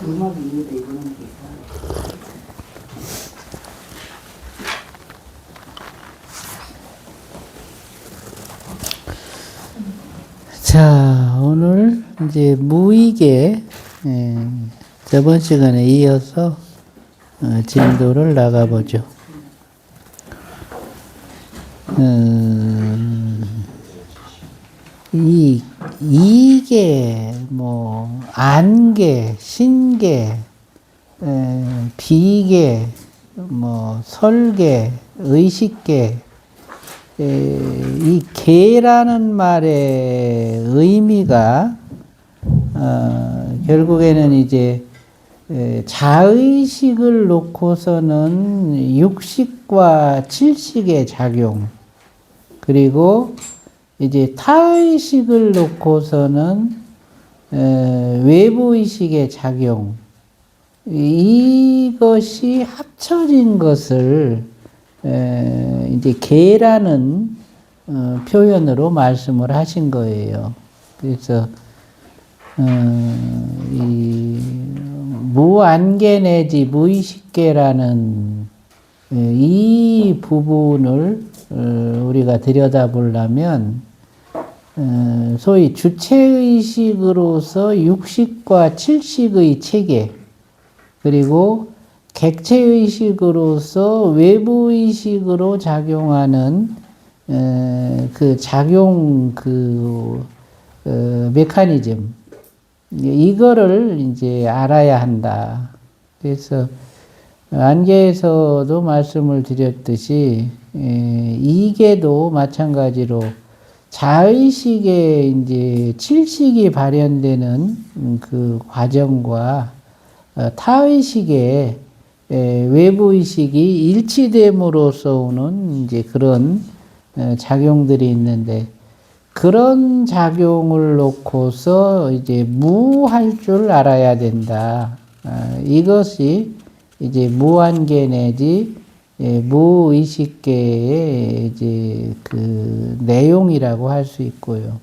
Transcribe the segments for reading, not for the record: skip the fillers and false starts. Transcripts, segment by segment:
음악이 있는데 이거는 이상해. 자, 오늘 이제 무익의 저번 시간에 이어서 진도를 나가보죠. 이계, 안계, 신계, 비계, 설계, 의식계, 이 계라는 말의 의미가 결국에는 이제 자의식을 놓고서는 육식과 칠식의 작용, 그리고 이제 타의식을 놓고서는 외부의식의 작용, 이것이 합쳐진 것을 이제 계라는 표현으로 말씀을 하신 거예요. 그래서 이 무안계 내지 무의식계라는 이 부분을 우리가 들여다보려면 소위 주체의식으로서 육식과 칠식의 체계, 그리고 객체의식으로서 외부의식으로 작용하는 그 작용 메커니즘, 이거를 이제 알아야 한다. 그래서 안계에서도 말씀을 드렸듯이 이계도 마찬가지로 자의식에 이제 칠식이 발현되는 그 과정과 타의식의 외부의식이 일치됨으로써 오는 이제 그런 작용들이 있는데, 그런 작용을 놓고서 이제 무할 줄 알아야 된다. 이것이 이제 무안계 내지 무의식계의 이제 그 내용이라고 할 수 있고요.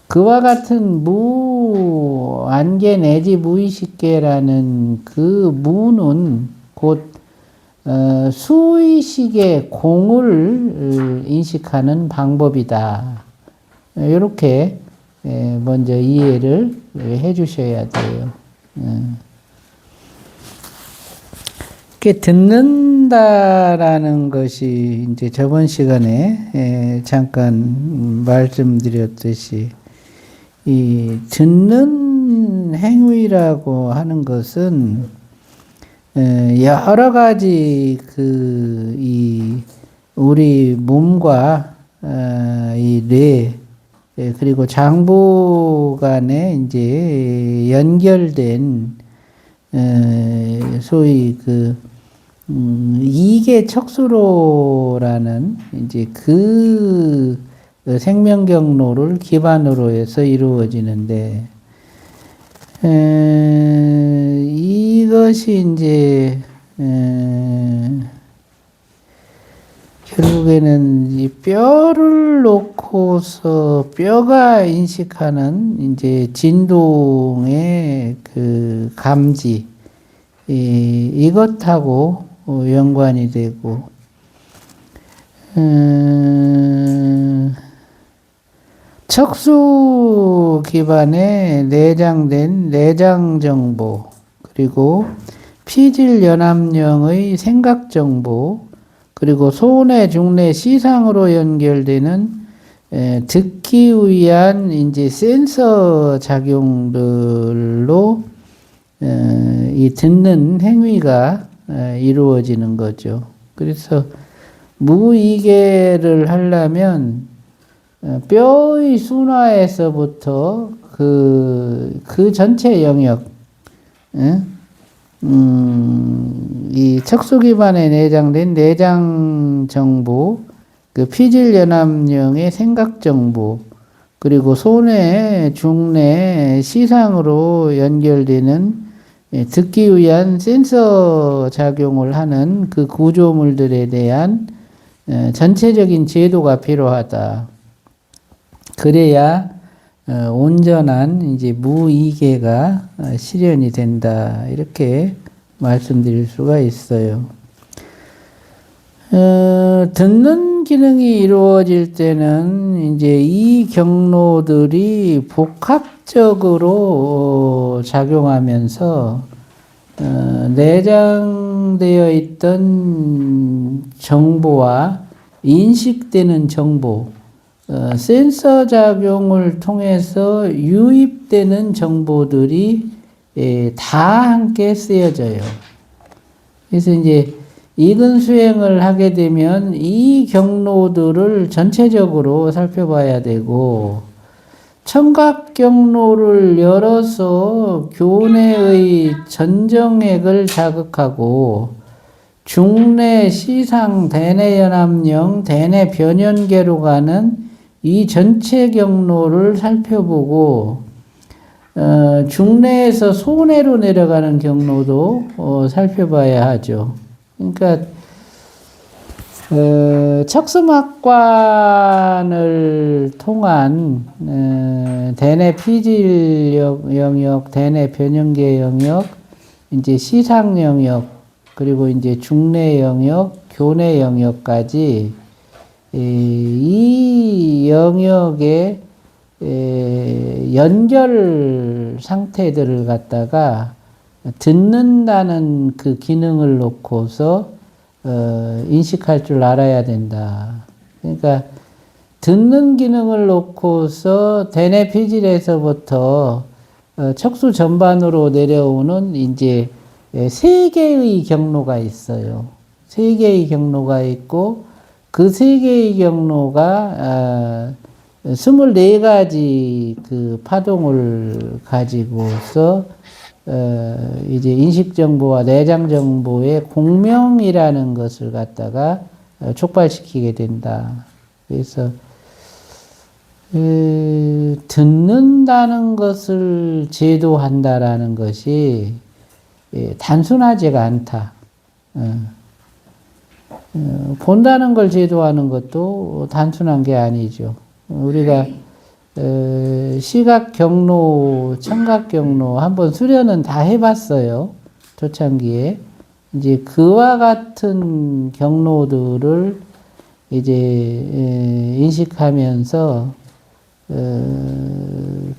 그와 같은 무안계 내지 무의식계라는 그 무는 곧 수의식의 공을 인식하는 방법이다. 이렇게 먼저 이해를 해 주셔야 돼요. 이렇게 듣는다라는 것이 이제 저번 시간에 잠깐 말씀드렸듯이 이 듣는 행위라고 하는 것은 여러 가지 이 우리 몸과 이 뇌, 그리고 장부 간에 이제 연결된 소위 이계 척수로라는 이제 그 생명 경로를 기반으로 해서 이루어지는데, 이것이 이제 결국에는 이 뼈를 놓고서 뼈가 인식하는 이제 진동의 그 감지, 이것하고 연관이 되고, 척수 기반에 내장된 내장 정보, 그리고 피질 연합령의 생각 정보, 그리고 소뇌, 중뇌, 시상으로 연결되는 듣기 위한 이제 센서 작용들로 이 듣는 행위가 이루어지는 거죠. 그래서 무이계를 하려면 뼈의 순화에서부터 그 전체 영역, 이 척수 기반에 내장된 내장 정보, 그 피질 연합령의 생각 정보, 그리고 소뇌, 중뇌, 시상으로 연결되는 듣기 위한 센서 작용을 하는 그 구조물들에 대한 전체적인 제도가 필요하다. 그래야 온전한 이제 무이계가 실현이 된다. 이렇게 말씀드릴 수가 있어요. 듣는 기능이 이루어질 때는 이제 이 경로들이 복합적으로 작용하면서 내장되어 있던 정보와 인식되는 정보, 센서 작용을 통해서 유입되는 정보들이 다 함께 쓰여져요. 그래서 이제 이근 수행을 하게 되면 이 경로들을 전체적으로 살펴봐야 되고, 청각 경로를 열어서 교내의 전정액을 자극하고 중내 시상 대내 연합령 대내 변연계로 가는 이 전체 경로를 살펴보고 중내에서 소내로 내려가는 경로도 살펴봐야 하죠. 그러니까 척수막관을 통한 대내 피질 영역, 대내 변연계 영역, 이제 시상 영역, 그리고 이제 중내 영역, 교내 영역까지 이 영역의 연결 상태들을 갖다가 듣는다는 그 기능을 놓고서 인식할 줄 알아야 된다. 그러니까 듣는 기능을 놓고서 대뇌 피질에서부터 척수 전반으로 내려오는 이제 세 개의 경로가 있어요. 세 개의 경로가 있고 그 세 개의 경로가 24가지 그 파동을 가지고서 이제 인식 정보와 내장 정보의 공명이라는 것을 갖다가 촉발시키게 된다. 그래서 듣는다는 것을 제도한다라는 것이 단순하지가 않다. 본다는 걸 제도하는 것도 단순한 게 아니죠. 우리가 시각 경로, 청각 경로 한번 수련은 다 해봤어요. 초창기에. 이제 그와 같은 경로들을 이제 인식하면서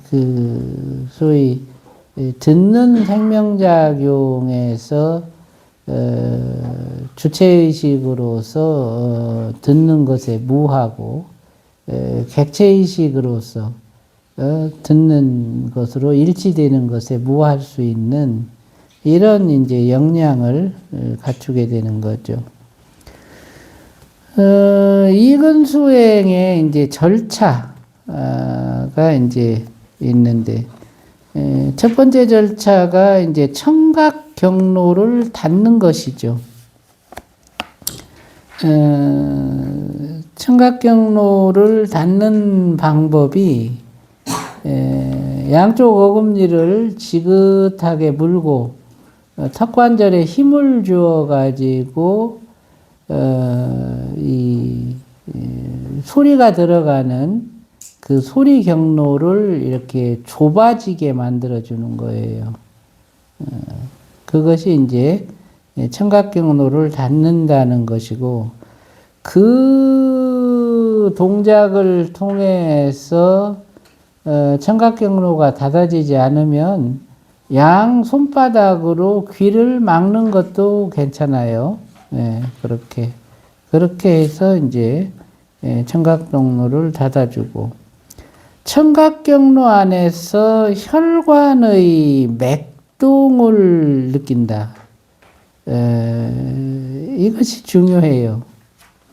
그 소위 듣는 생명작용에서 주체의식으로서 듣는 것에 무하고 객체의식으로서 듣는 것으로 일치되는 것에 무할 수 있는 이런 이제 역량을 갖추게 되는 거죠. 이근 수행의 이제 절차가 이제 있는데, 첫 번째 절차가 이제 청각 경로를 닫는 것이죠. 청각 경로를 닫는 방법이 양쪽 어금니를 지긋하게 물고 턱관절에 힘을 주어 가지고 이 소리가 들어가는 그 소리 경로를 이렇게 좁아지게 만들어 주는 거예요. 그것이 이제 청각 경로를 닫는다는 것이고, 그 동작을 통해서 청각 경로가 닫아지지 않으면 양 손바닥으로 귀를 막는 것도 괜찮아요. 그렇게 해서 이제 청각 경로를 닫아주고, 청각 경로 안에서 혈관의 맥동을 느낀다. 이것이 중요해요.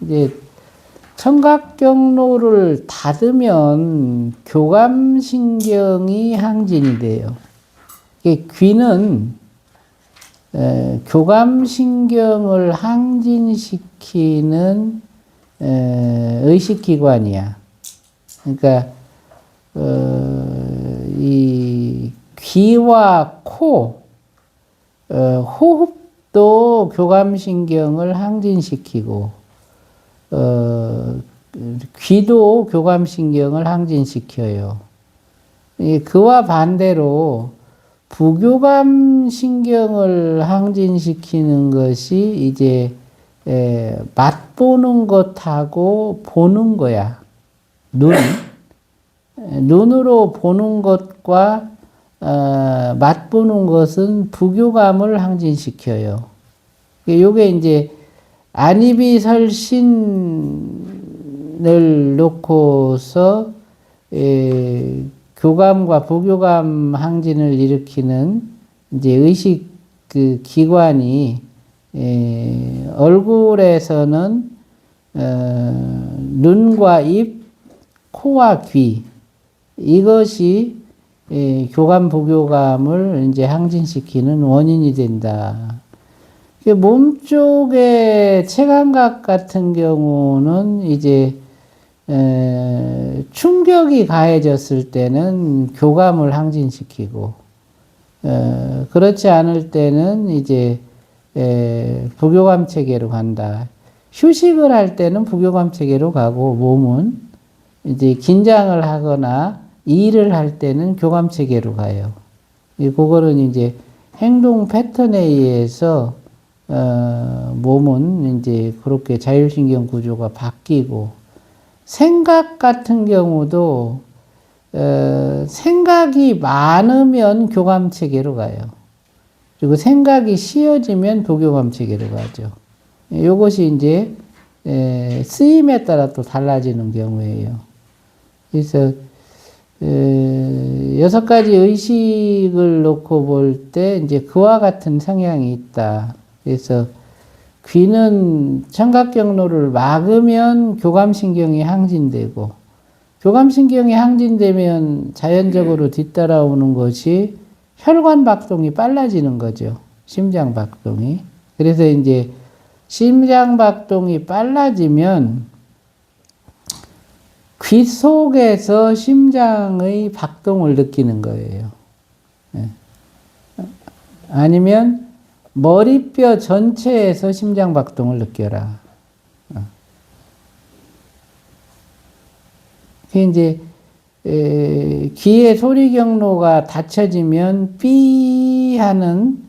이제 청각 경로를 닫으면 교감신경이 항진이 돼요. 귀는 교감신경을 항진시키는 의식기관이야. 그러니까 이 귀와 코, 호흡도 교감신경을 항진시키고, 귀도 교감신경을 항진시켜요. 그와 반대로 부교감 신경을 항진시키는 것이 이제 맛보는 것하고 보는 거야. 눈으로 보는 것과 맛보는 것은 부교감을 항진시켜요. 요게 이제 안이비설신을 놓고서 교감과 부교감 항진을 일으키는 이제 의식 그 기관이 얼굴에서는 눈과 입, 코와 귀 이것이 교감 부교감을 이제 항진시키는 원인이 된다. 몸 쪽의 체감각 같은 경우는 이제 충격이 가해졌을 때는 교감을 항진시키고 그렇지 않을 때는 이제 부교감 체계로 간다. 휴식을 할 때는 부교감 체계로 가고 몸은 이제 긴장을 하거나 일을 할 때는 교감 체계로 가요. 그거는 이제 행동 패턴에 의해서 몸은 이제 그렇게 자율신경 구조가 바뀌고 생각 같은 경우도 생각이 많으면 교감 체계로 가요. 그리고 생각이 쉬어지면 부교감 체계로 가죠. 이것이 이제 쓰임에 따라 또 달라지는 경우예요. 그래서 6가지 의식을 놓고 볼 때 이제 그와 같은 성향이 있다. 그래서 귀는 청각경로를 막으면 교감신경이 항진되고 교감신경이 항진되면 자연적으로 뒤따라오는 것이 혈관박동이 빨라지는 거죠. 심장박동이. 그래서 이제 심장박동이 빨라지면 귀 속에서 심장의 박동을 느끼는 거예요. 아니면 머리뼈 전체에서 심장박동을 느껴라. 이제 귀의 소리 경로가 닫혀지면 삐 하는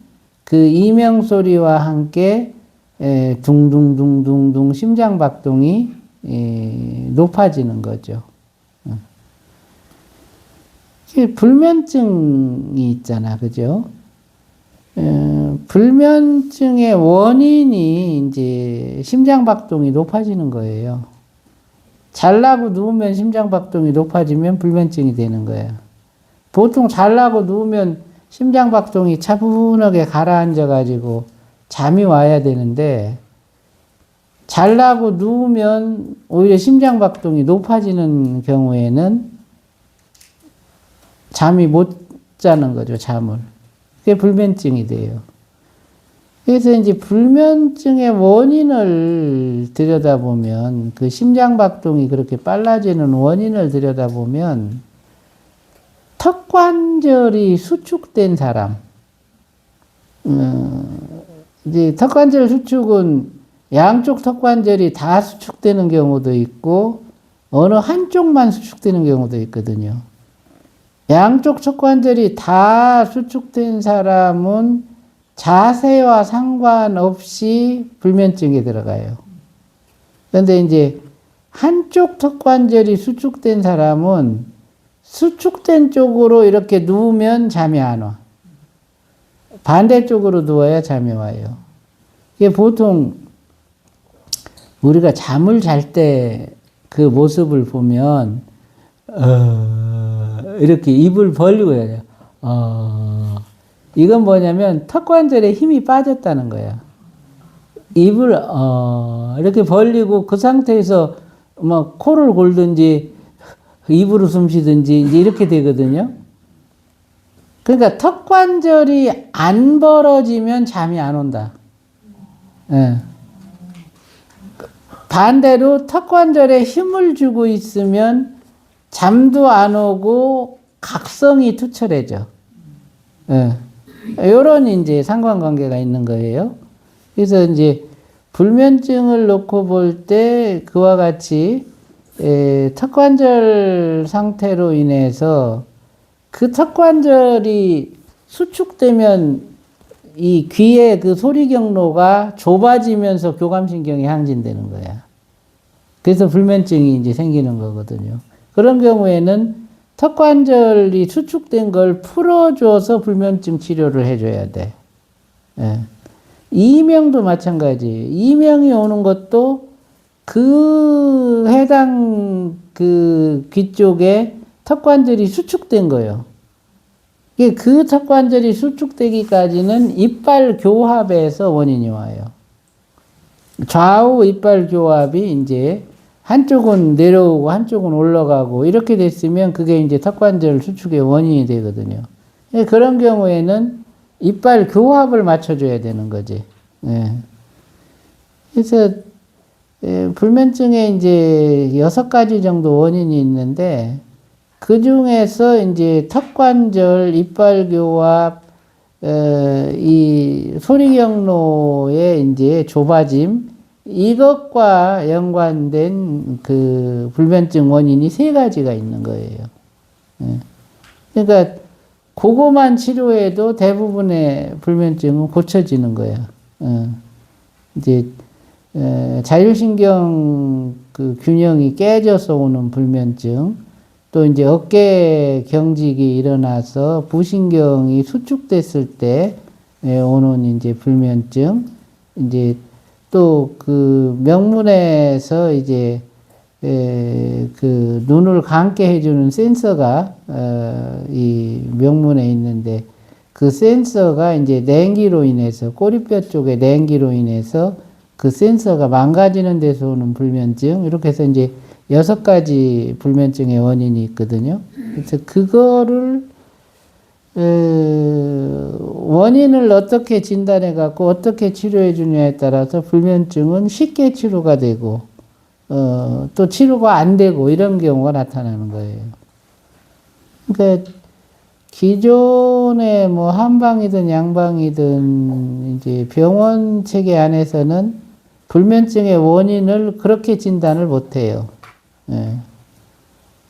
그 이명 소리와 함께 둥둥둥둥둥 심장박동이 높아지는 거죠. 불면증이 있잖아, 그죠? 불면증의 원인이 이제 심장박동이 높아지는 거예요. 잘라고 누우면 심장박동이 높아지면 불면증이 되는 거야. 보통 잘라고 누우면 심장박동이 차분하게 가라앉아가지고 잠이 와야 되는데 잘라고 누우면 오히려 심장박동이 높아지는 경우에는 잠이 못 자는 거죠, 잠을. 그게 불면증이 돼요. 그래서 이제 불면증의 원인을 들여다보면 그 심장박동이 그렇게 빨라지는 원인을 들여다보면 턱관절이 수축된 사람, 이제 턱관절 수축은 양쪽 턱관절이 다 수축되는 경우도 있고 어느 한쪽만 수축되는 경우도 있거든요. 양쪽 턱관절이 다 수축된 사람은 자세와 상관없이 불면증에 들어가요. 그런데 이제 한쪽 턱관절이 수축된 사람은 수축된 쪽으로 이렇게 누우면 잠이 안 와. 반대쪽으로 누워야 잠이 와요. 이게 보통 우리가 잠을 잘 때 그 모습을 보면 이렇게 입을 벌리고 해야 돼요. 이건 뭐냐면 턱관절에 힘이 빠졌다는 거야. 입을 이렇게 벌리고 그 상태에서 뭐 코를 골든지 입으로 숨 쉬든지 이제 이렇게 되거든요. 그러니까 턱관절이 안 벌어지면 잠이 안 온다. 예. 반대로 턱관절에 힘을 주고 있으면 잠도 안 오고 각성이 투철해져. 예. 이런 이제 상관관계가 있는 거예요. 그래서 이제 불면증을 놓고 볼 때 그와 같이 턱관절 상태로 인해서 그 턱관절이 수축되면 이 귀의 그 소리 경로가 좁아지면서 교감신경이 항진되는 거야. 그래서 불면증이 이제 생기는 거거든요. 그런 경우에는 턱관절이 수축된 걸 풀어줘서 불면증 치료를 해줘야 돼. 예. 이명도 마찬가지. 이명이 오는 것도 그 해당 그 귀 쪽에 턱관절이 수축된 거예요. 그 턱관절이 수축되기까지는 이빨 교합에서 원인이 와요. 좌우 이빨 교합이 이제 한쪽은 내려오고 한쪽은 올라가고 이렇게 됐으면 그게 이제 턱관절 수축의 원인이 되거든요. 그런 경우에는 이빨 교합을 맞춰줘야 되는 거지. 예. 그래서 불면증에 이제 6가지 정도 원인이 있는데 그 중에서 이제 턱관절, 이빨 교합, 이 소리 경로의 이제 좁아짐, 이것과 연관된 그 불면증 원인이 3가지가 있는 거예요. 그러니까 그거만 치료해도 대부분의 불면증은 고쳐지는 거야. 이제 자율신경 그 균형이 깨져서 오는 불면증, 또 이제 어깨 경직이 일어나서 부신경이 수축됐을 때 오는 이제 불면증, 이제 또 그 명문에서 이제 그 눈을 감게 해주는 센서가 이 명문에 있는데 그 센서가 이제 냉기로 인해서 꼬리뼈 쪽에 냉기로 인해서 그 센서가 망가지는 데서 오는 불면증, 이렇게 해서 이제 6가지 불면증의 원인이 있거든요. 그래서 그거를 원인을 어떻게 진단해 갖고 어떻게 치료해 주냐에 따라서 불면증은 쉽게 치료가 되고 또 치료가 안 되고 이런 경우가 나타나는 거예요. 그러니까 기존의 뭐 한방이든 양방이든 이제 병원 체계 안에서는 불면증의 원인을 그렇게 진단을 못 해요. 예.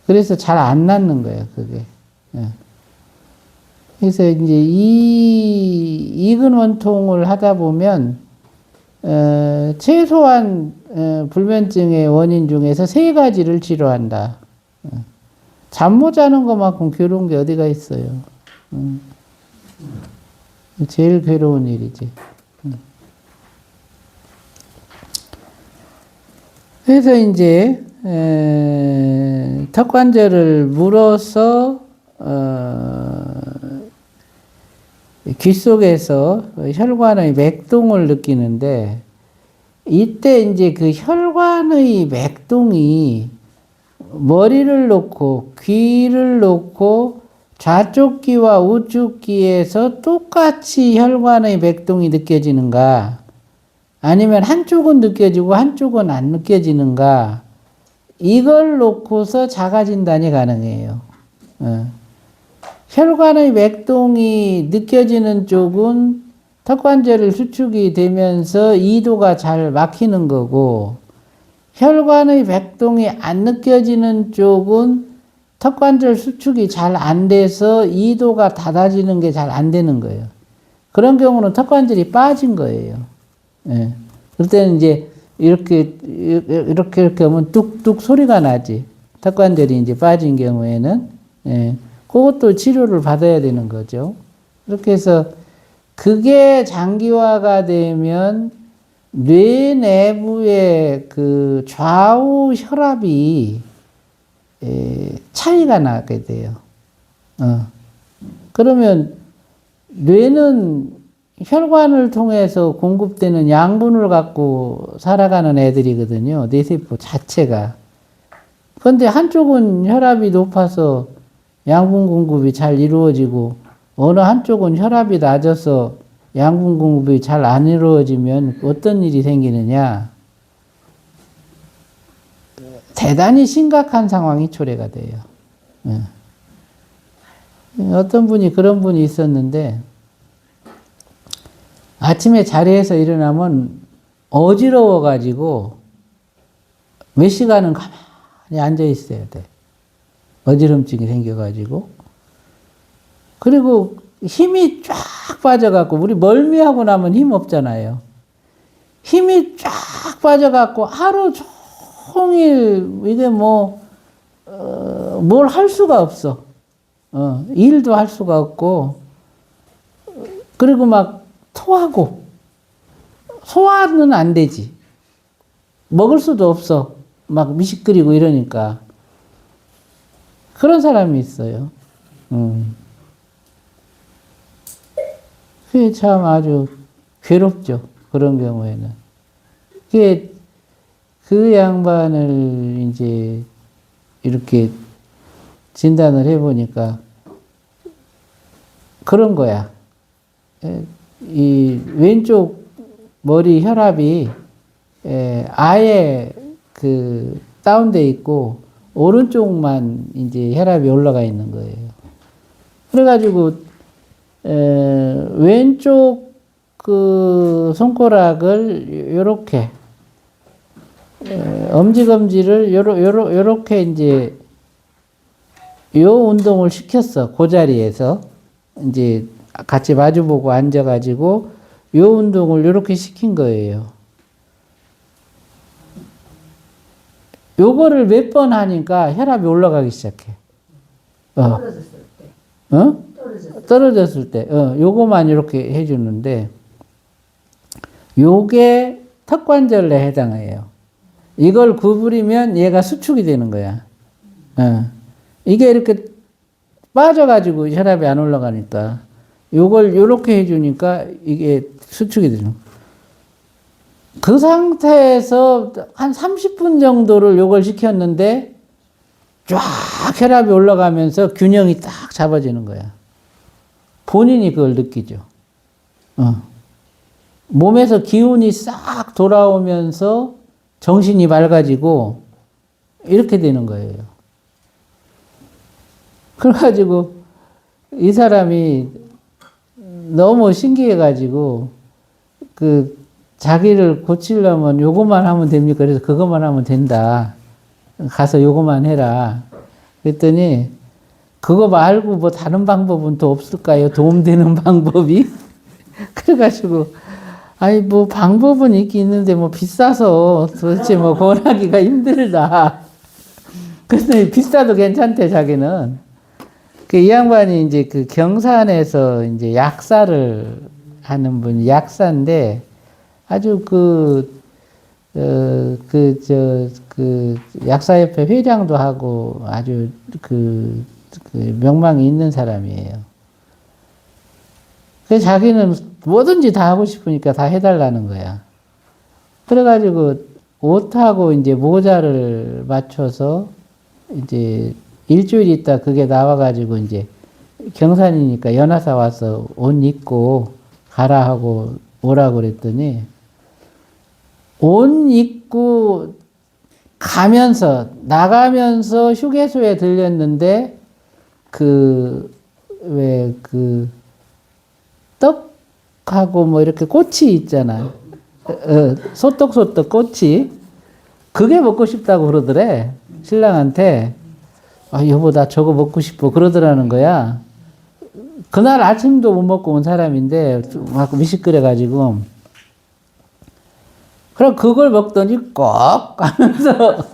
그래서 잘 안 낫는 거예요, 그게. 예. 그래서 이제 이근원통을 하다 보면 최소한 불면증의 원인 중에서 3가지를 치료한다. 잠 못 자는 것만큼 괴로운 게 어디가 있어요. 제일 괴로운 일이지. 그래서 이제 턱관절을 물어서 귀 속에서 혈관의 맥동을 느끼는데 이때 이제 그 혈관의 맥동이 머리를 놓고 귀를 놓고 좌쪽 귀와 우측 귀에서 똑같이 혈관의 맥동이 느껴지는가, 아니면 한쪽은 느껴지고 한쪽은 안 느껴지는가, 이걸 놓고서 자가 진단이 가능해요. 혈관의 맥동이 느껴지는 쪽은 턱관절을 수축이 되면서 이도가 잘 막히는 거고, 혈관의 맥동이 안 느껴지는 쪽은 턱관절 수축이 잘 안 돼서 이도가 닫아지는 게 잘 안 되는 거예요. 그런 경우는 턱관절이 빠진 거예요. 예. 그럴 때는 이제 이렇게 하면 뚝뚝 소리가 나지. 턱관절이 이제 빠진 경우에는. 예. 그것도 치료를 받아야 되는 거죠. 그렇게 해서 그게 장기화가 되면 뇌 내부의 그 좌우 혈압이 차이가 나게 돼요. 그러면 뇌는 혈관을 통해서 공급되는 양분을 갖고 살아가는 애들이거든요. 뇌세포 자체가. 그런데 한쪽은 혈압이 높아서 양분 공급이 잘 이루어지고 어느 한쪽은 혈압이 낮아서 양분 공급이 잘 안 이루어지면 어떤 일이 생기느냐? 대단히 심각한 상황이 초래가 돼요. 어떤 분이 그런 분이 있었는데 아침에 자리에서 일어나면 어지러워가지고 몇 시간은 가만히 앉아 있어야 돼. 어지럼증이 생겨가지고. 그리고 힘이 쫙 빠져갖고, 우리 멀미하고 나면 힘 없잖아요. 힘이 쫙 빠져갖고 하루 종일 이게 뭐, 뭘 할 수가 없어. 일도 할 수가 없고, 그리고 막 토하고, 소화는 안 되지. 먹을 수도 없어. 막 미식거리고 이러니까. 그런 사람이 있어요. 그게 참 아주 괴롭죠. 그런 경우에는. 그게 그 양반을 이제 이렇게 진단을 해보니까 그런 거야. 이 왼쪽 머리 혈압이 아예 그 다운돼 있고 오른쪽만 이제 혈압이 올라가 있는 거예요. 그래가지고 왼쪽 그 손가락을 요렇게 엄지검지를 요렇게 이제 요 운동을 시켰어. 그 자리에서 이제 같이 마주보고 앉아가지고 요 운동을 요렇게 시킨 거예요. 요거를 몇 번 하니까 혈압이 올라가기 시작해. 떨어졌을 때. 떨어졌을 때. 요거만 이렇게 해주는데, 요게 턱관절에 해당해요. 이걸 구부리면 얘가 수축이 되는 거야. 이게 이렇게 빠져가지고 혈압이 안 올라가니까, 요걸 요렇게 해주니까 이게 수축이 되는 거야. 그 상태에서 한 30분 정도를 요걸 시켰는데 쫙 혈압이 올라가면서 균형이 딱 잡아지는 거야. 본인이 그걸 느끼죠. 몸에서 기운이 싹 돌아오면서 정신이 맑아지고 이렇게 되는 거예요. 그래가지고 이 사람이 너무 신기해가지고 그 자기를 고치려면 요것만 하면 됩니까? 그래서 그것만 하면 된다. 가서 요것만 해라. 그랬더니 그거 말고 뭐 다른 방법은 또 없을까요? 도움되는 방법이? 그래가지고 아니 뭐 방법은 있긴 있는데 뭐 비싸서 도대체 뭐 권하기가 힘들다. 그랬더니 비싸도 괜찮대 자기는. 그 이 양반이 이제 그 경산에서 이제 약사를 하는 분이 약사인데 아주 약사협회 회장도 하고 아주 그 명망이 있는 사람이에요. 그래서 자기는 뭐든지 다 하고 싶으니까 다 해달라는 거야. 그래가지고 옷하고 이제 모자를 맞춰서 이제 일주일 있다 그게 나와가지고 이제 경산이니까 연화사 와서 옷 입고 가라 하고 오라고 그랬더니 옷 입고 가면서 나가면서 휴게소에 들렸는데 떡하고 뭐 이렇게 꼬치 있잖아. 소떡소떡 꼬치. 그게 먹고 싶다고 그러더래. 신랑한테. 아, 여보, 나 저거 먹고 싶어. 그러더라는 거야. 그날 아침도 못 먹고 온 사람인데, 막 미식거려가지고. 그럼 그걸 먹더니 꼭 하면서,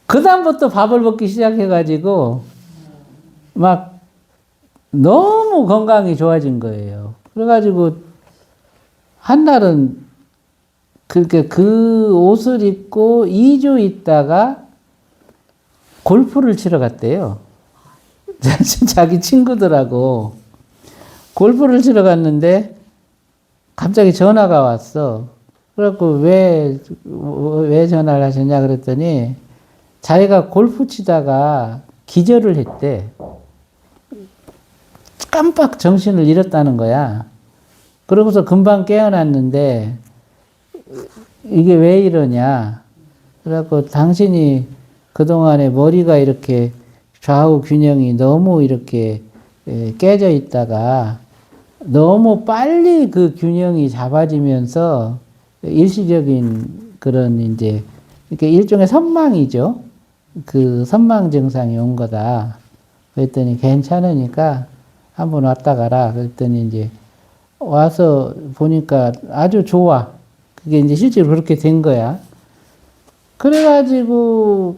그다음부터 밥을 먹기 시작해가지고, 막 너무 건강이 좋아진 거예요. 그래가지고, 한날은 그렇게 그 옷을 입고 2주 있다가 골프를 치러 갔대요. 자기 친구들하고 골프를 치러 갔는데 갑자기 전화가 왔어. 그래갖고 왜 전화를 하셨냐 그랬더니 자기가 골프 치다가 기절을 했대. 깜빡 정신을 잃었다는 거야. 그러고서 금방 깨어났는데 이게 왜 이러냐. 그래갖고 당신이 그동안에 머리가 이렇게 좌우 균형이 너무 이렇게 깨져 있다가 너무 빨리 그 균형이 잡아지면서 일시적인 그런 이제 이렇게 일종의 선망이죠. 그 선망 증상이 온 거다. 그랬더니 괜찮으니까 한번 왔다 가라. 그랬더니 이제 와서 보니까 아주 좋아. 그게 이제 실제로 그렇게 된 거야. 그래가지고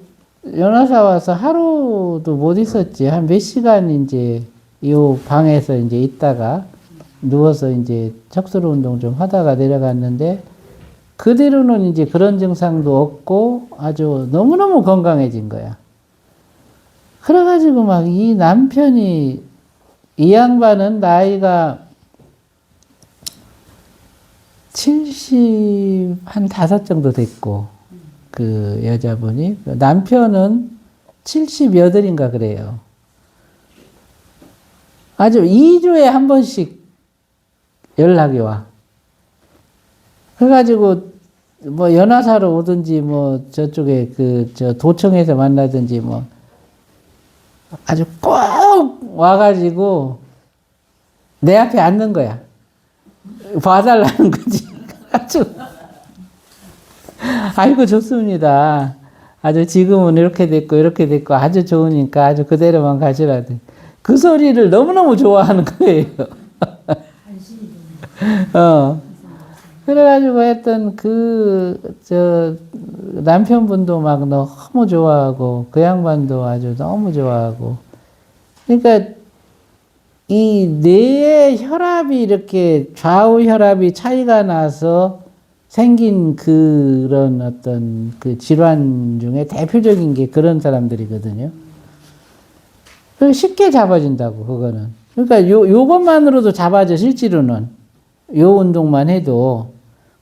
연화사 와서 하루도 못 있었지. 한 몇 시간 이제 이 방에서 이제 있다가 누워서 이제 척수로 운동 좀 하다가 내려갔는데 그대로는 이제 그런 증상도 없고 아주 너무너무 건강해진 거야. 그래가지고 막 이 남편이 이 양반은 나이가 70한5 정도 됐고 그 여자분이 남편은 78인가 그래요. 아주 2주에 한 번씩 연락이 와. 그래가지고 뭐 연화사로 오든지 뭐 저쪽에 저 도청에서 만나든지 뭐 아주 꼭 와가지고 내 앞에 앉는 거야. 봐달라는 거지. 아주 아이고 좋습니다. 아주 지금은 이렇게 됐고 아주 좋으니까 아주 그대로만 가시라고. 그 소리를 너무너무 좋아하는 거예요. 그래가지고 했던 남편분도 막 너무 좋아하고, 그 양반도 아주 너무 좋아하고. 그러니까, 이 뇌의 혈압이 이렇게 좌우 혈압이 차이가 나서 생긴 그런 어떤 그 질환 중에 대표적인 게 그런 사람들이거든요. 쉽게 잡아진다고, 그거는. 그러니까 요것만으로도 잡아져, 실제로는. 요 운동만 해도.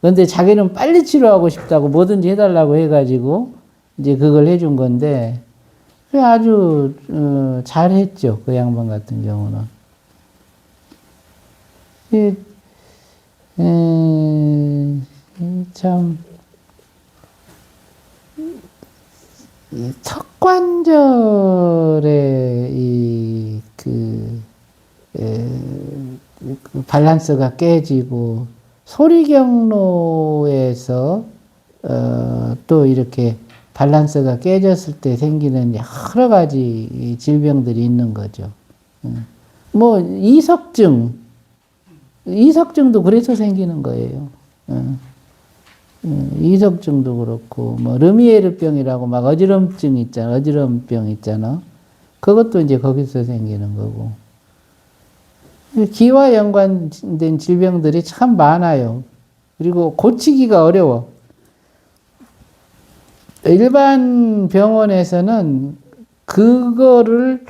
그런데 자기는 빨리 치료하고 싶다고 뭐든지 해달라고 해가지고, 이제 그걸 해준 건데, 아주, 잘했죠. 그 양반 같은 경우는. 참, 턱관절의 밸런스가 깨지고, 소리 경로에서, 또 이렇게 밸런스가 깨졌을 때 생기는 여러 가지 질병들이 있는 거죠. 뭐, 이석증도 그래서 생기는 거예요. 이석증도 그렇고, 뭐, 르미에르병이라고 막 어지럼병 있잖아. 그것도 이제 거기서 생기는 거고. 기와 연관된 질병들이 참 많아요. 그리고 고치기가 어려워. 일반 병원에서는 그거를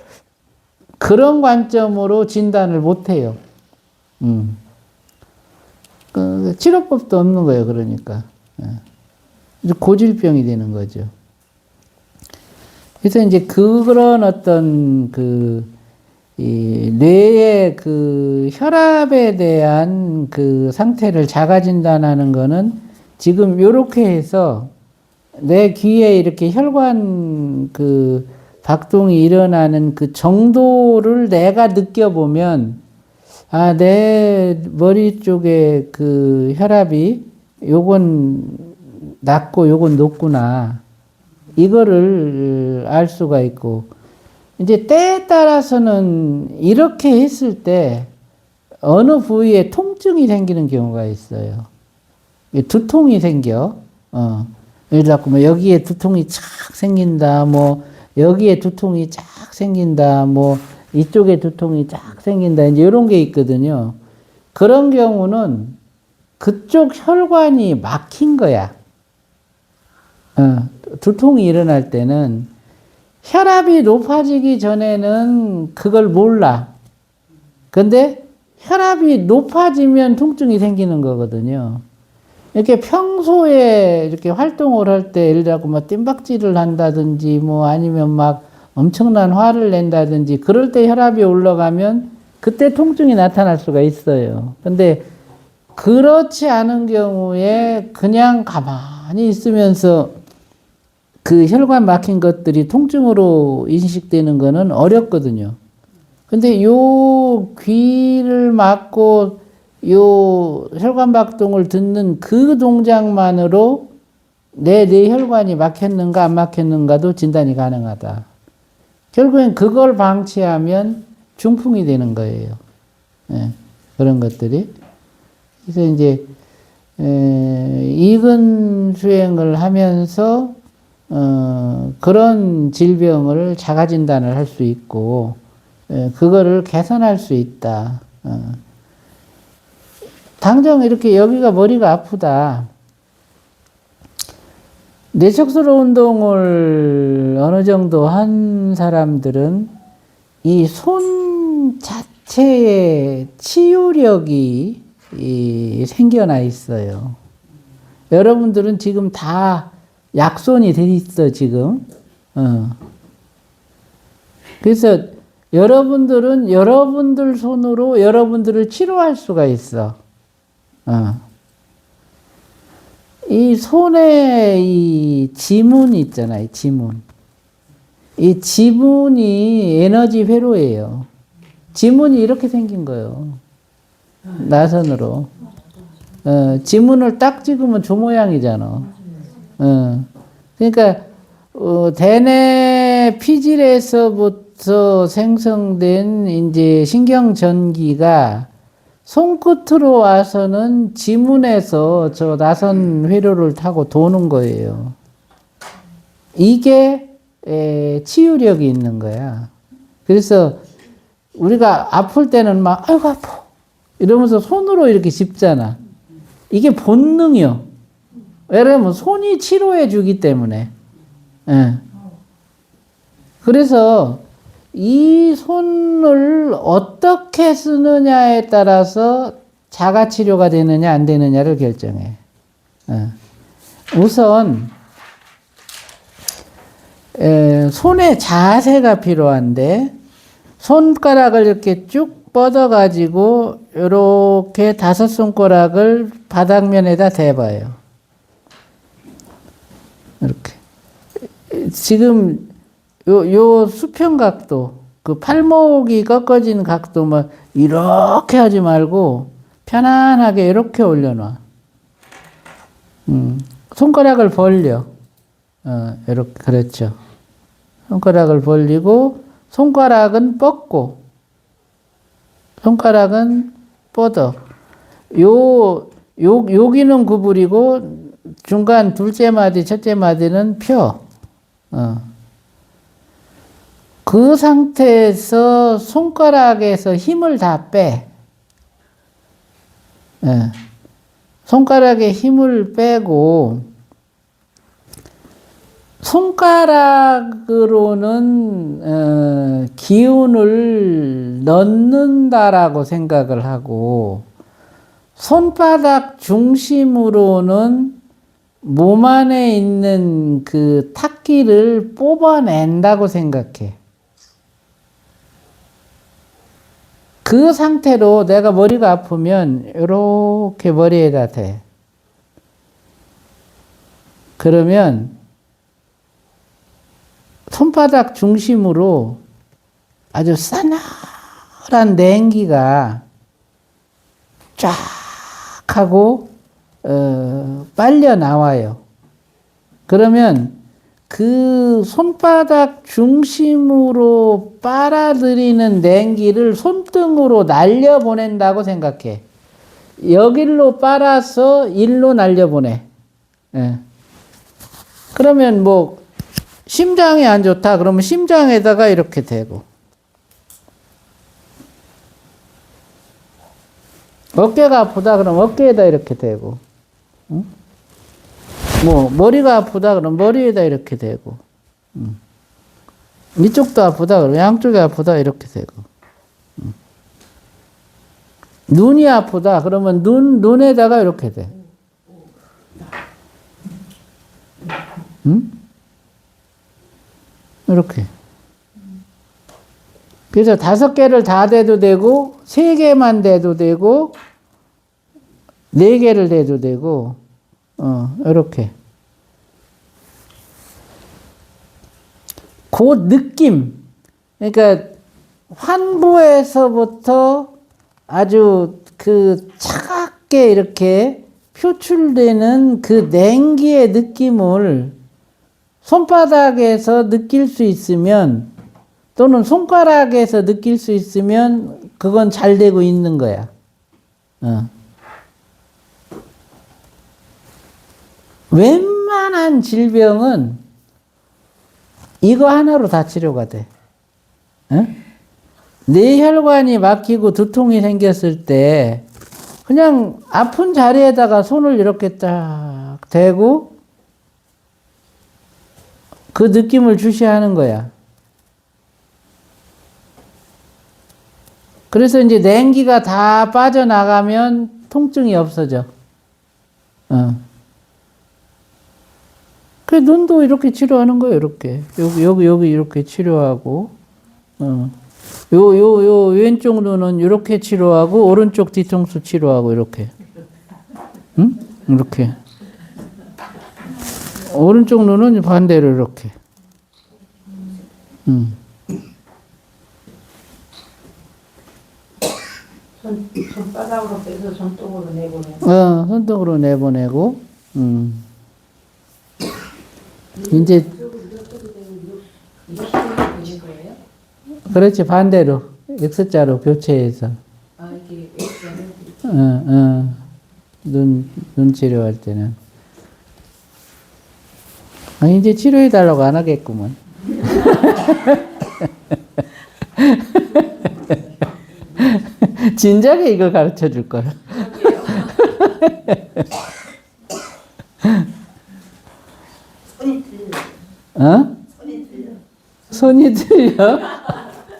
그런 관점으로 진단을 못 해요. 치료법도 없는 거예요, 그러니까. 고질병이 되는 거죠. 그래서 이제 그런 어떤 이 뇌의 혈압에 대한 상태를 자가 진단하는 거는 지금 요렇게 해서 내 귀에 이렇게 혈관 박동이 일어나는 그 정도를 내가 느껴보면 아, 내 머리 쪽에 혈압이 요건 낮고 요건 높구나. 이거를 알 수가 있고, 이제 때에 따라서는 이렇게 했을 때 어느 부위에 통증이 생기는 경우가 있어요. 두통이 생겨. 예를 들어 뭐 여기에 두통이 착 생긴다. 뭐 여기에 두통이 쫙 생긴다. 뭐 이쪽에 두통이 쫙 생긴다. 이제 이런 게 있거든요. 그런 경우는 그쪽 혈관이 막힌 거야. 두통이 일어날 때는 혈압이 높아지기 전에는 그걸 몰라. 근데 혈압이 높아지면 통증이 생기는 거거든요. 이렇게 평소에 이렇게 활동을 할 때 예를 들어 뭐 뜀박질을 한다든지 뭐 아니면 막 엄청난 화를 낸다든지 그럴 때 혈압이 올라가면 그때 통증이 나타날 수가 있어요. 근데 그렇지 않은 경우에 그냥 가만히 있으면서 그 혈관 막힌 것들이 통증으로 인식되는 거는 어렵거든요. 근데 요 귀를 막고 요 혈관 박동을 듣는 그 동작만으로 내 뇌혈관이 막혔는가 안 막혔는가도 진단이 가능하다. 결국엔 그걸 방치하면 중풍이 되는 거예요. 예, 그런 것들이. 그래서 이제 이근 수행을 하면서 그런 질병을 자가 진단을 할 수 있고 그거를 개선할 수 있다. 당장 이렇게 여기가 머리가 아프다. 뇌척수로 운동을 어느 정도 한 사람들은 이 손 자체에 치유력이 생겨나 있어요. 여러분들은 지금 다 약손이 돼 있어, 지금. 그래서 여러분들은 여러분들 손으로 여러분들을 치료할 수가 있어. 이 손에 이 지문 있잖아요, 지문. 이 지문이 에너지 회로예요. 지문이 이렇게 생긴 거예요. 나선으로. 지문을 딱 찍으면 저 모양이잖아. 그러니까 대뇌 피질에서부터 생성된 이제 신경 전기가 손끝으로 와서는 지문에서 저 나선 회로를 타고 도는 거예요. 이게 치유력이 있는 거야. 그래서 우리가 아플 때는 막 아이고 아파 이러면서 손으로 이렇게 짚잖아. 이게 본능이요. 왜냐면 손이 치료해 주기 때문에. 그래서 이 손을 어떻게 쓰느냐에 따라서 자가 치료가 되느냐 안 되느냐를 결정해. 우선 손의 자세가 필요한데 손가락을 이렇게 쭉 뻗어가지고 이렇게 5손가락을 바닥면에다 대봐요. 이렇게. 지금 요 수평 각도, 그 팔목이 꺾어진 각도 막 이렇게 하지 말고 편안하게 이렇게 올려놔. 손가락을 벌려. 이렇게, 그렇죠. 손가락을 벌리고, 손가락은 뻗고, 손가락은 뻗어. 여기는 구부리고, 중간 둘째 마디, 첫째 마디는 펴. 그 상태에서 손가락에서 힘을 다 빼. 손가락에 힘을 빼고, 손가락으로는 기운을 넣는다라고 생각을 하고 손바닥 중심으로는 몸 안에 있는 그 탁기를 뽑아낸다고 생각해. 그 상태로 내가 머리가 아프면 이렇게 머리에다 대. 그러면 손바닥 중심으로 아주 싸늘한 냉기가 쫙 하고 빨려 나와요. 그러면 그 손바닥 중심으로 빨아들이는 냉기를 손등으로 날려보낸다고 생각해. 여길로 빨아서 일로 날려보내. 그러면 뭐 심장이 안 좋다 그러면 심장에다가 이렇게 대고, 어깨가 아프다 그러면 어깨에다 이렇게 대고, 뭐 머리가 아프다 그러면 머리에다 이렇게 대고, 이쪽도 아프다 그러면 양쪽이 아프다 이렇게 대고, 눈이 아프다 그러면 눈에다가 이렇게 대. 이렇게. 그래서 5개를 다 대도 되고, 3개만 대도 되고, 4개를 대도 되고, 이렇게. 그 느낌. 그러니까, 환부에서부터 아주 그 차갑게 이렇게 표출되는 그 냉기의 느낌을 손바닥에서 느낄 수 있으면 또는 손가락에서 느낄 수 있으면 그건 잘 되고 있는 거야. 웬만한 질병은 이거 하나로 다 치료가 돼. 뇌혈관이 막히고 두통이 생겼을 때 그냥 아픈 자리에다가 손을 이렇게 딱 대고 그 느낌을 주시하는 거야. 그래서 이제 냉기가 다 빠져나가면 통증이 없어져. 그 눈도 이렇게 치료하는 거예요, 이렇게. 여기 이렇게 치료하고, 요 왼쪽 눈은 이렇게 치료하고, 오른쪽 뒤통수 치료하고, 이렇게. 응? 이렇게. 오른쪽 눈은 반대로 이렇게. 손바닥으로 빼서 손등으로 내보내고. 손등으로 내보내고, 이제, 그렇지, 반대로. X자로 교체해서. 아, 이게 X자로? 눈 치료할 때는. 이제 치료해달라고 안 하겠구먼. 진작에 이걸 가르쳐 줄 거야. 손이 틀려. 손이 틀려. 손이 틀려?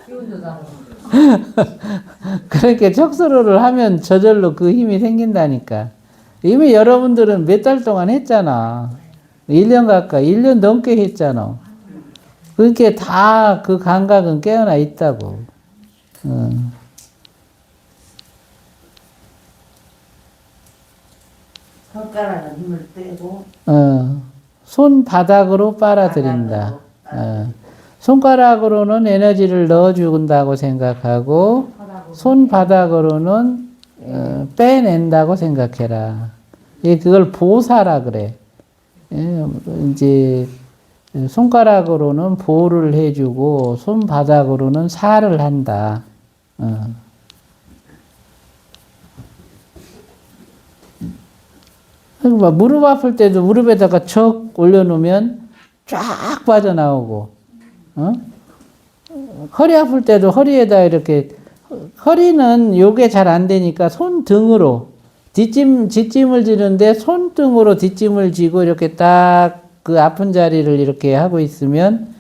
기운도 나고. 그렇게 척수로를 하면 저절로 그 힘이 생긴다니까. 이미 여러분들은 몇 달 동안 했잖아. 1년 가까이, 1년 넘게 했잖아. 그러니까 다 그 감각은 깨어나 있다고. 손가락은 힘을 빼고. 손바닥으로 빨아들인다. 손가락으로는 에너지를 넣어준다고 생각하고, 손바닥으로는 빼낸다고 생각해라. 그걸 보사라 그래. 이제 손가락으로는 보를 해주고 손바닥으로는 사를 한다. 그러니까 무릎 아플 때도 무릎에다가 척 올려놓으면 쫙 빠져나오고, 허리 아플 때도 허리에다 이렇게, 허리는 요게 잘 안 되니까 손등으로 뒷짐을 지는데 손등으로 뒷짐을 지고 이렇게 딱 그 아픈 자리를 이렇게 하고 있으면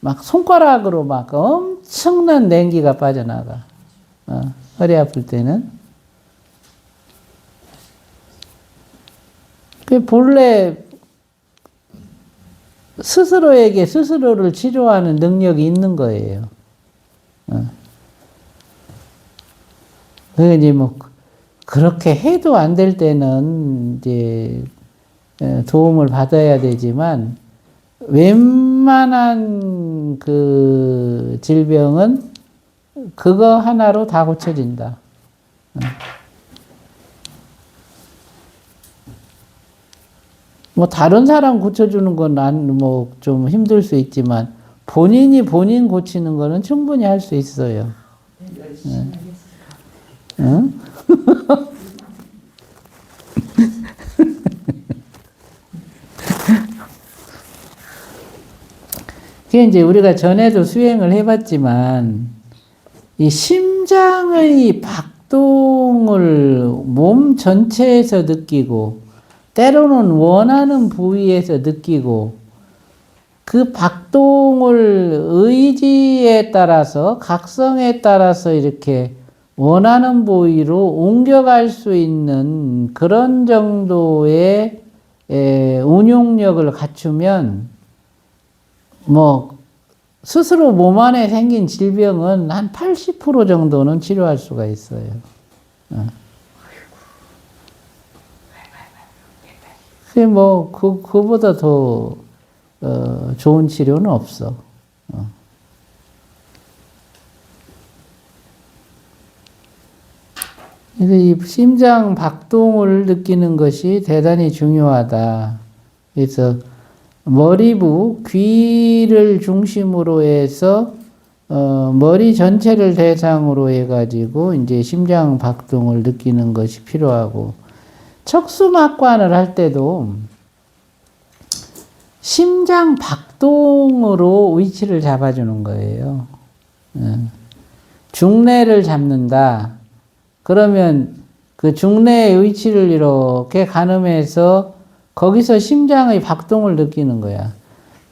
막 손가락으로 막 엄청난 냉기가 빠져나가. 허리 아플 때는. 그 본래 스스로에게 스스로를 치료하는 능력이 있는 거예요. 그게 이제 뭐 그렇게 해도 안 될 때는 이제 도움을 받아야 되지만 웬만한 그 질병은 그거 하나로 다 고쳐진다. 뭐 다른 사람 고쳐주는 건 뭐 좀 힘들 수 있지만 본인이 본인 고치는 거는 충분히 할 수 있어요. 응? 그게 이제 우리가 전에도 수행을 해봤지만 이 심장의 박동을 몸 전체에서 느끼고 때로는 원하는 부위에서 느끼고 그 박동을 의지에 따라서 각성에 따라서 이렇게 원하는 부위로 옮겨갈 수 있는 그런 정도의 운용력을 갖추면 뭐 스스로 몸 안에 생긴 질병은 한 80% 정도는 치료할 수가 있어요. 그게 뭐 그보다 더 좋은 치료는 없어. 그래서 이 심장 박동을 느끼는 것이 대단히 중요하다. 그래서 머리부, 귀를 중심으로 해서 머리 전체를 대상으로 해가지고 이제 심장 박동을 느끼는 것이 필요하고, 척수막관을 할 때도 심장 박동으로 위치를 잡아주는 거예요. 중뇌를 잡는다. 그러면 그 중뇌의 위치를 이렇게 가늠해서 거기서 심장의 박동을 느끼는 거야.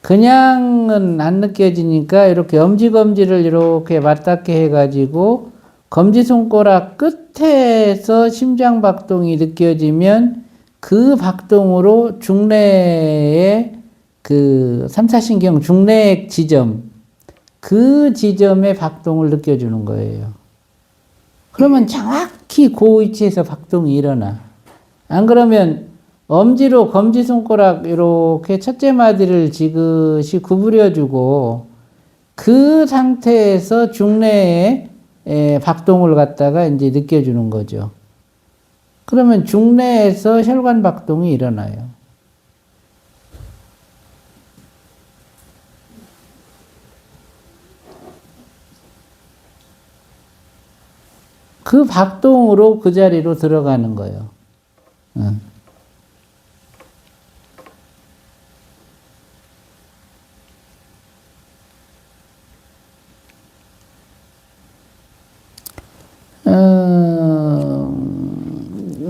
그냥은 안 느껴지니까 이렇게 엄지검지를 이렇게 맞닿게 해가지고 검지손가락 끝에서 심장 박동이 느껴지면 그 박동으로 중뇌의 그 삼사신경 중뇌액 지점, 그 지점의 박동을 느껴주는 거예요. 그러면 정확히 그 위치에서 박동이 일어나. 안 그러면 엄지로 검지손가락 이렇게 첫째 마디를 지그시 구부려주고 그 상태에서 중뇌의 박동을 갖다가 이제 느껴주는 거죠. 그러면 중뇌에서 혈관 박동이 일어나요. 그 박동으로 그 자리로 들어가는 거예요.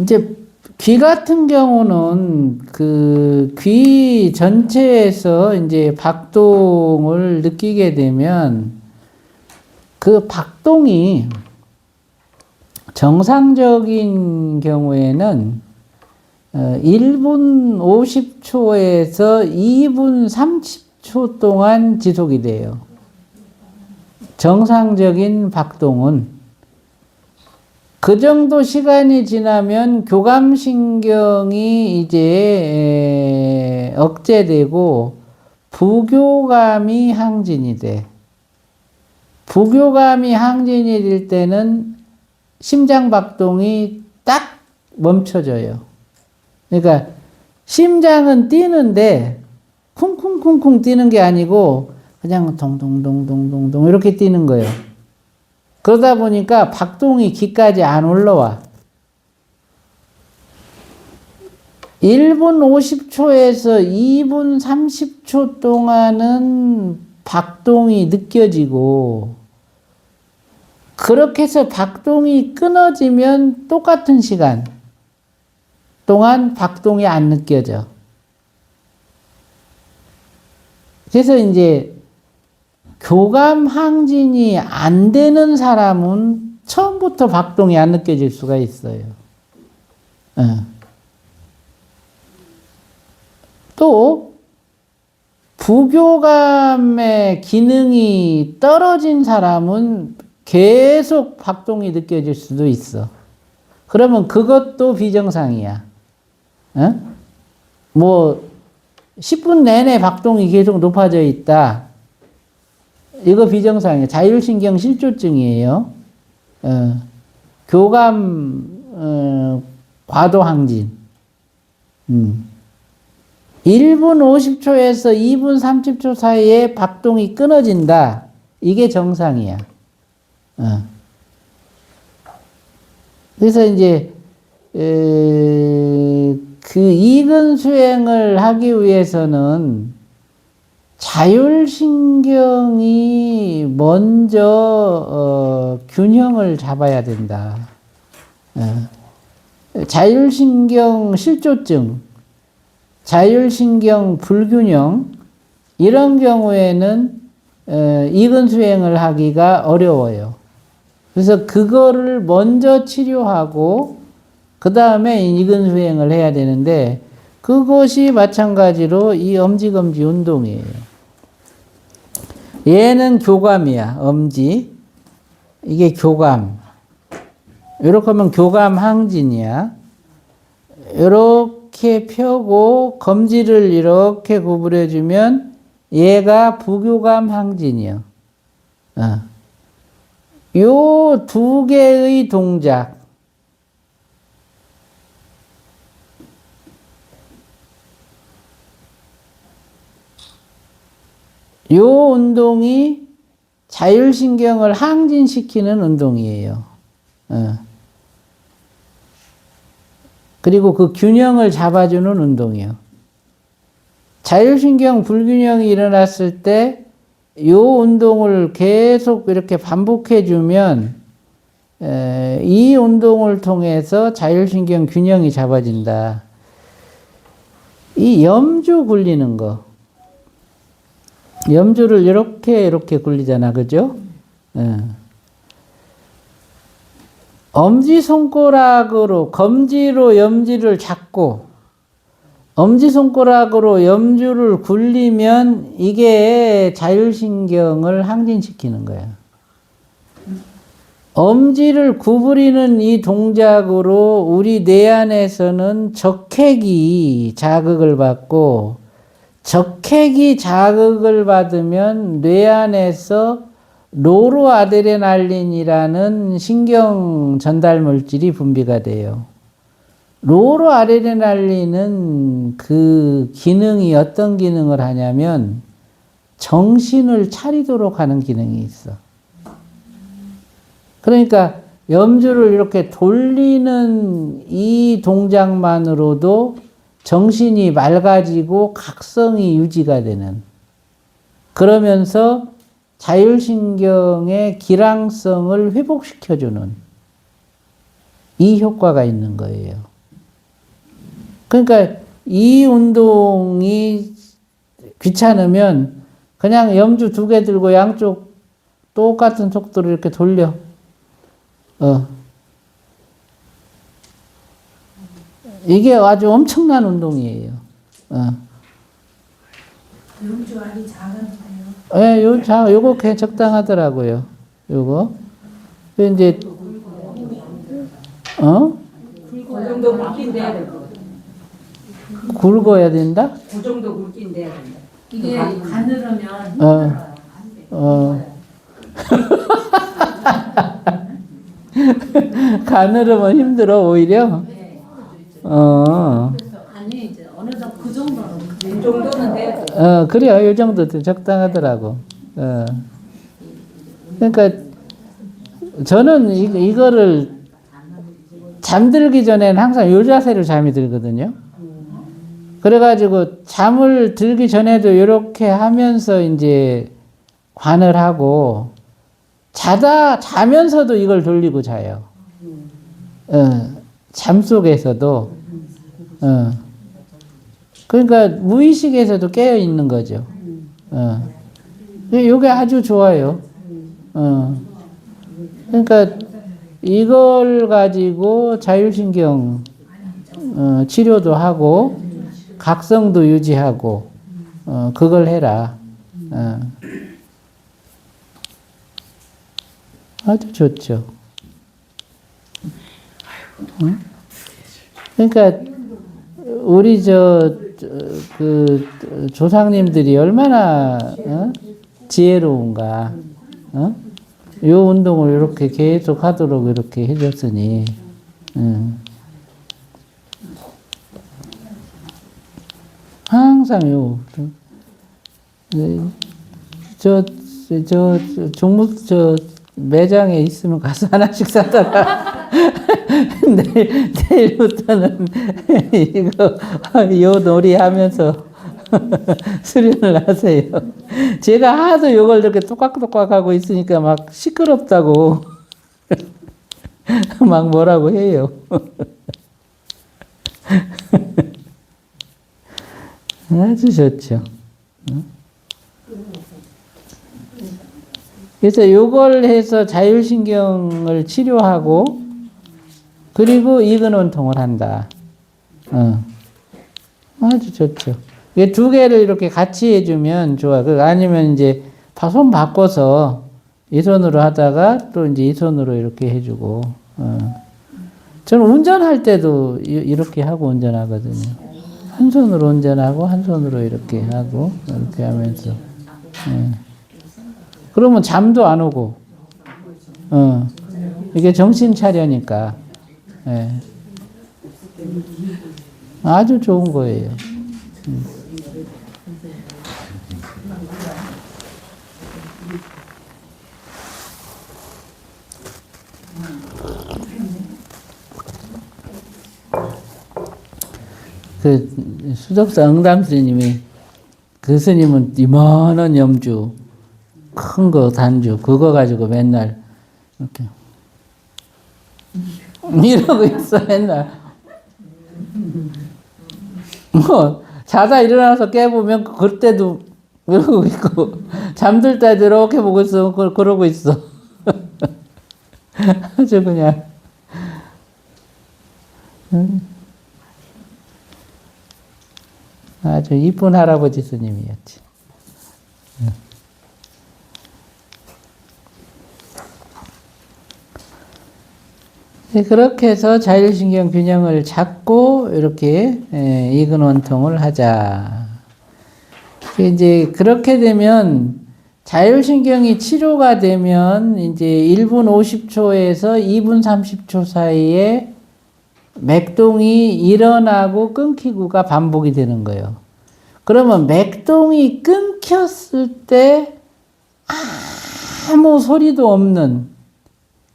이제 귀 같은 경우는 그 귀 전체에서 이제 박동을 느끼게 되면 그 박동이 정상적인 경우에는 1분 50초에서 2분 30초 동안 지속이 돼요. 정상적인 박동은. 그 정도 시간이 지나면 교감신경이 이제 억제되고 부교감이 항진이 돼. 부교감이 항진이 될 때는 심장 박동이 딱 멈춰져요. 그러니까 심장은 뛰는데 쿵쿵쿵쿵 뛰는 게 아니고 그냥 동동동동동동 이렇게 뛰는 거예요. 그러다 보니까 박동이 귀까지 안 올라와. 1분 50초에서 2분 30초 동안은 박동이 느껴지고, 그렇게 해서 박동이 끊어지면 똑같은 시간 동안 박동이 안 느껴져. 그래서 이제 교감 항진이 안 되는 사람은 처음부터 박동이 안 느껴질 수가 있어요. 또 부교감의 기능이 떨어진 사람은 계속 박동이 느껴질 수도 있어. 그러면 그것도 비정상이야. 뭐 10분 내내 박동이 계속 높아져 있다. 이거 비정상이에요. 자율신경 실조증이에요. 교감 과도항진. 1분 50초에서 2분 30초 사이에 박동이 끊어진다. 이게 정상이야. 그래서 이제 그 이근 수행을 하기 위해서는 자율신경이 먼저 균형을 잡아야 된다. 자율신경 실조증, 자율신경 불균형 이런 경우에는 이근 수행을 하기가 어려워요. 그래서 그거를 먼저 치료하고 그 다음에 이근 수행을 해야 되는데, 그것이 마찬가지로 이 엄지검지 운동이에요. 얘는 교감이야. 엄지. 이게 교감. 이렇게 하면 교감 항진이야. 이렇게 펴고 검지를 이렇게 구부려주면 얘가 부교감 항진이요. 요 두 개의 동작. 요 운동이 자율신경을 항진시키는 운동이에요. 그리고 그 균형을 잡아주는 운동이요. 자율신경 불균형이 일어났을 때 이 운동을 계속 이렇게 반복해주면 이 운동을 통해서 자율신경 균형이 잡아진다. 이 염주 굴리는 거. 염주를 이렇게 굴리잖아. 그죠? 엄지손가락으로, 검지로 염지를 잡고, 엄지손가락으로 염주를 굴리면 이게 자율신경을 항진시키는 거야. 엄지를 구부리는 이 동작으로 우리 뇌 안에서는 적혈이 자극을 받고, 적혈이 자극을 받으면 뇌 안에서 노르아드레날린이라는 신경 전달 물질이 분비가 돼요. 노르아드레날린은 그 기능이 어떤 기능을 하냐면 정신을 차리도록 하는 기능이 있어. 그러니까 염주를 이렇게 돌리는 이 동작만으로도 정신이 맑아지고 각성이 유지가 되는, 그러면서 자율신경의 기량성을 회복시켜주는 이 효과가 있는 거예요. 그러니까 이 운동이 귀찮으면 그냥 염주 2개 들고 양쪽 똑같은 속도로 이렇게 돌려. 이게 아주 엄청난 운동이에요. 염주 알이 작은데요. 예, 요거 꽤 적당하더라고요. 요거. 이제, 그 정도 굵긴 돼야 될 것 같아요. 굵어야 된다? 그 정도 굵긴 돼야 된다. 이게 가늘으면 가늘으면 힘들어, 오히려? 아니 이제 어느 정도 그 정도는 그 정도는 돼야 돼. 그래요. 요 정도 적당하더라고. 그러니까, 저는 이거를 잠들기 전에는 항상 요 자세로 잠이 들거든요. 그래가지고 잠을 들기 전에도 이렇게 하면서 이제 관을 하고, 자면서도 이걸 돌리고 자요. 잠 속에서도. 그러니까 무의식에서도 깨어 있는 거죠. 이게 아주 좋아요. 그러니까 이걸 가지고 자율신경 치료도 하고 각성도 유지하고 그걸 해라. 아주 좋죠. 그러니까 우리 그 조상님들이 얼마나 지혜로운가. 요 운동을 이렇게 계속 하도록 이렇게 해줬으니. 항상 매장에 있으면 가서 하나씩 사다가 내일부터는 요 놀이 하면서 수련을 하세요. 제가 하도 요걸 이렇게 똑깍똑깍 하고 있으니까 막 시끄럽다고 막 뭐라고 해요. 아주 좋죠. 그래서 요걸 해서 자율신경을 치료하고, 그리고 이근원통을 한다. 아주 좋죠. 이게 2개를 이렇게 같이 해주면 좋아. 아니면 이제 손 바꿔서 이 손으로 하다가 또 이제 이 손으로 이렇게 해주고. 저는 운전할 때도 이렇게 하고 운전하거든요. 한 손으로 운전하고 한 손으로 이렇게 하고 이렇게 하면서. 그러면 잠도 안 오고, 이게 정신 차려니까, 아주 좋은 거예요. 그 수덕사 응담 스님이 그 스님은 이만한 염주 큰 거 단주 그거 가지고 맨날 이렇게 이러고 있어 맨날. 뭐 자다 일어나서 깨보면 그때도 그러고 있고 잠들 때도 이렇게 보고 있어. 그러고 있어. 아주 그냥 아주 이쁜 할아버지 스님이었지. 그렇게 해서 자율신경 균형을 잡고 이렇게 이근원통을 하자. 이제 그렇게 되면 자율신경이 치료가 되면 이제 1분 50초에서 2분 30초 사이에 맥동이 일어나고 끊기고가 반복이 되는 거예요. 그러면 맥동이 끊겼을 때 아무 소리도 없는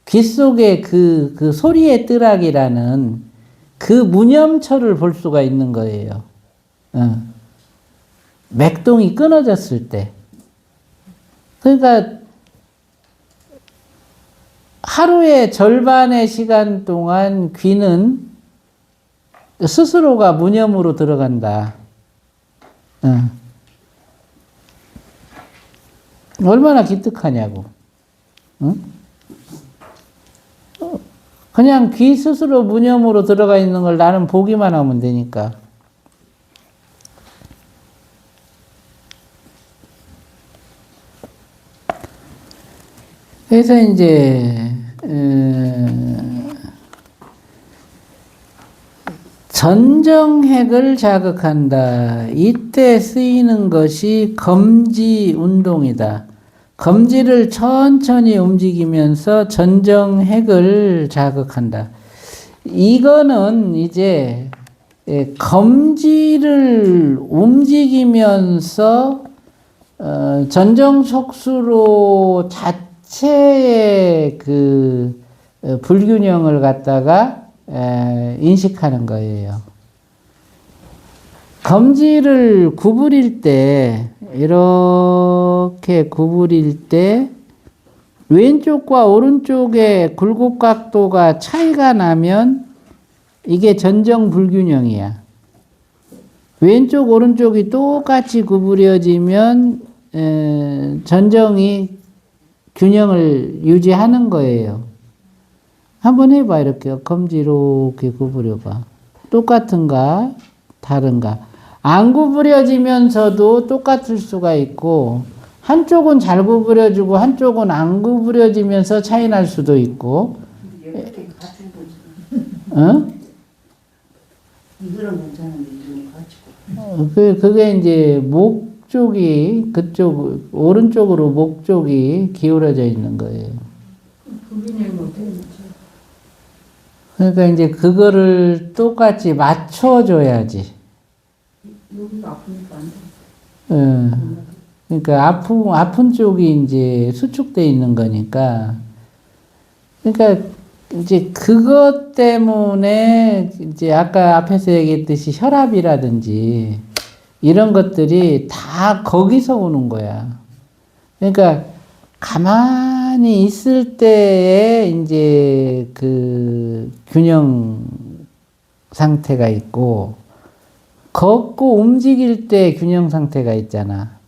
귀 속에 그 소리의 뜨락이라는 그 무념처를 볼 수가 있는 거예요. 맥동이 끊어졌을 때. 그러니까 하루의 절반의 시간 동안 귀는 스스로가 무념으로 들어간다. 얼마나 기특하냐고. 응? 그냥 귀 스스로 무념으로 들어가 있는 걸 나는 보기만 하면 되니까. 그래서 이제 전정핵을 자극한다. 이때 쓰이는 것이 검지 운동이다. 검지를 천천히 움직이면서 전정핵을 자극한다. 이거는 이제 검지를 움직이면서 전정촉수로 자체의 그 불균형을 갖다가 인식하는 거예요. 검지를 구부릴 때 이렇게 구부릴 때 왼쪽과 오른쪽의 굴곡 각도가 차이가 나면 이게 전정 불균형이야. 왼쪽 오른쪽이 똑같이 구부려지면 전정이 균형을 유지하는 거예요. 한번 해봐. 이렇게 검지 이렇게 구부려봐. 똑같은가 다른가. 안 구부려지면서도 똑같을 수가 있고 한쪽은 잘 구부려지고 한쪽은 안 구부려지면서 차이 날 수도 있고. 어? 이거는 괜찮은데 이거는 가지고. 그게 이제 목 쪽이 그쪽 오른쪽으로 목 쪽이 기울어져 있는 거예요. 그러니까 이제 그거를 똑같이 맞춰줘야지. 여기가 아프니까 안 돼. 그러니까 아픈 쪽이 이제 수축돼 있는 거니까. 그러니까 이제 그것 때문에 이제 아까 앞에서 얘기했듯이 혈압이라든지 이런 것들이 다 거기서 오는 거야. 그러니까 가만히 있을 때에 이제 그 균형 상태가 있고 걷고 움직일 때 균형 상태가 있잖아.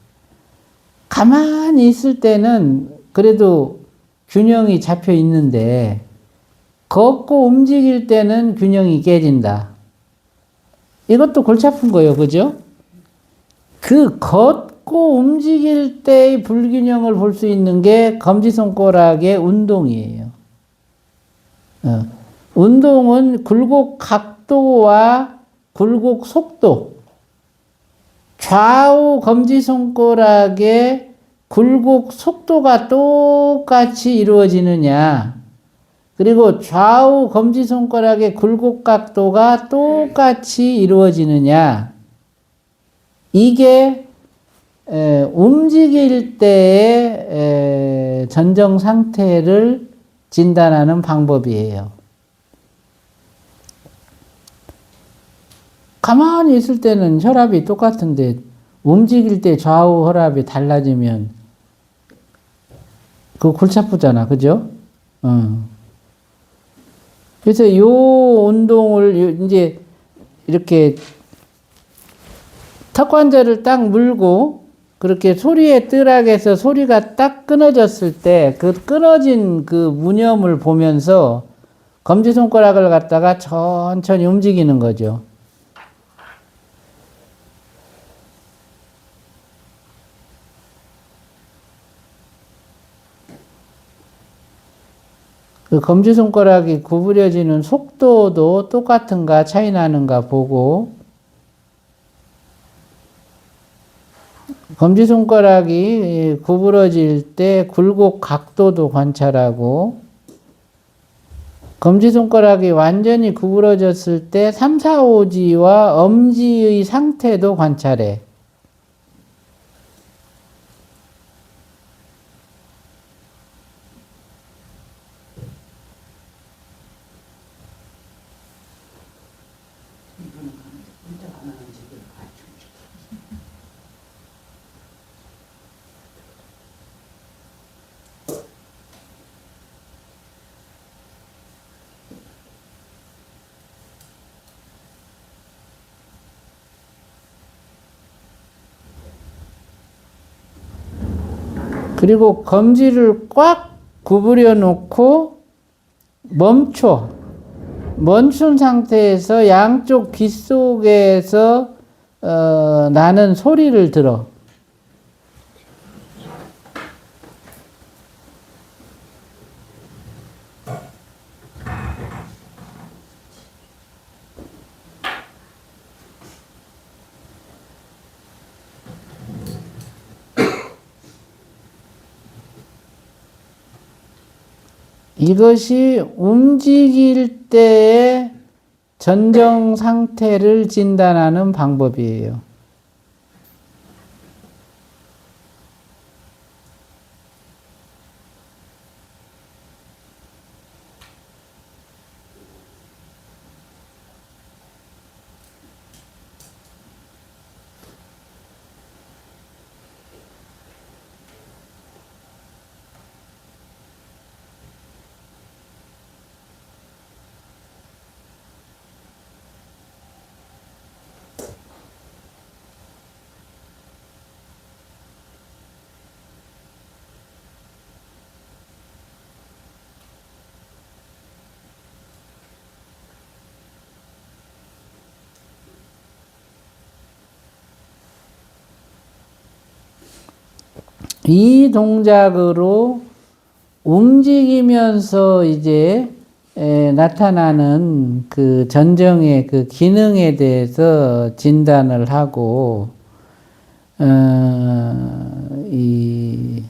가만히 있을 때는 그래도 균형이 잡혀 있는데 걷고 움직일 때는 균형이 깨진다. 이것도 골치 아픈 거예요. 그죠? 그 걷고 움직일 때의 불균형을 볼 수 있는 게 검지손가락의 운동이에요. 운동은 굴곡 각도와 굴곡 속도, 좌우 검지손가락의 굴곡 속도가 똑같이 이루어지느냐, 그리고 좌우 검지손가락의 굴곡 각도가 똑같이 이루어지느냐, 이게 움직일 때의 전정 상태를 진단하는 방법이에요. 가만히 있을 때는 혈압이 똑같은데 움직일 때 좌우 혈압이 달라지면 그거 골치 아프잖아. 그죠? 그래서 요 운동을 이제 이렇게 턱관절을 딱 물고 그렇게 소리의 뜨락에서 소리가 딱 끊어졌을 때 그 끊어진 그 무념을 보면서 검지손가락을 갖다가 천천히 움직이는 거죠. 그 검지손가락이 구부려지는 속도도 똑같은가 차이 나는가 보고, 검지손가락이 구부러질 때 굴곡 각도도 관찰하고, 검지손가락이 완전히 구부러졌을 때 3, 4, 5지와 엄지의 상태도 관찰해. 그리고 검지를 꽉 구부려 놓고 멈춘 상태에서 양쪽 귀 속에서 나는 소리를 들어. 이것이 움직일 때의 전정 상태를 진단하는 방법이에요. 이 동작으로 움직이면서 이제 나타나는 그 전정의 그 기능에 대해서 진단을 하고, 이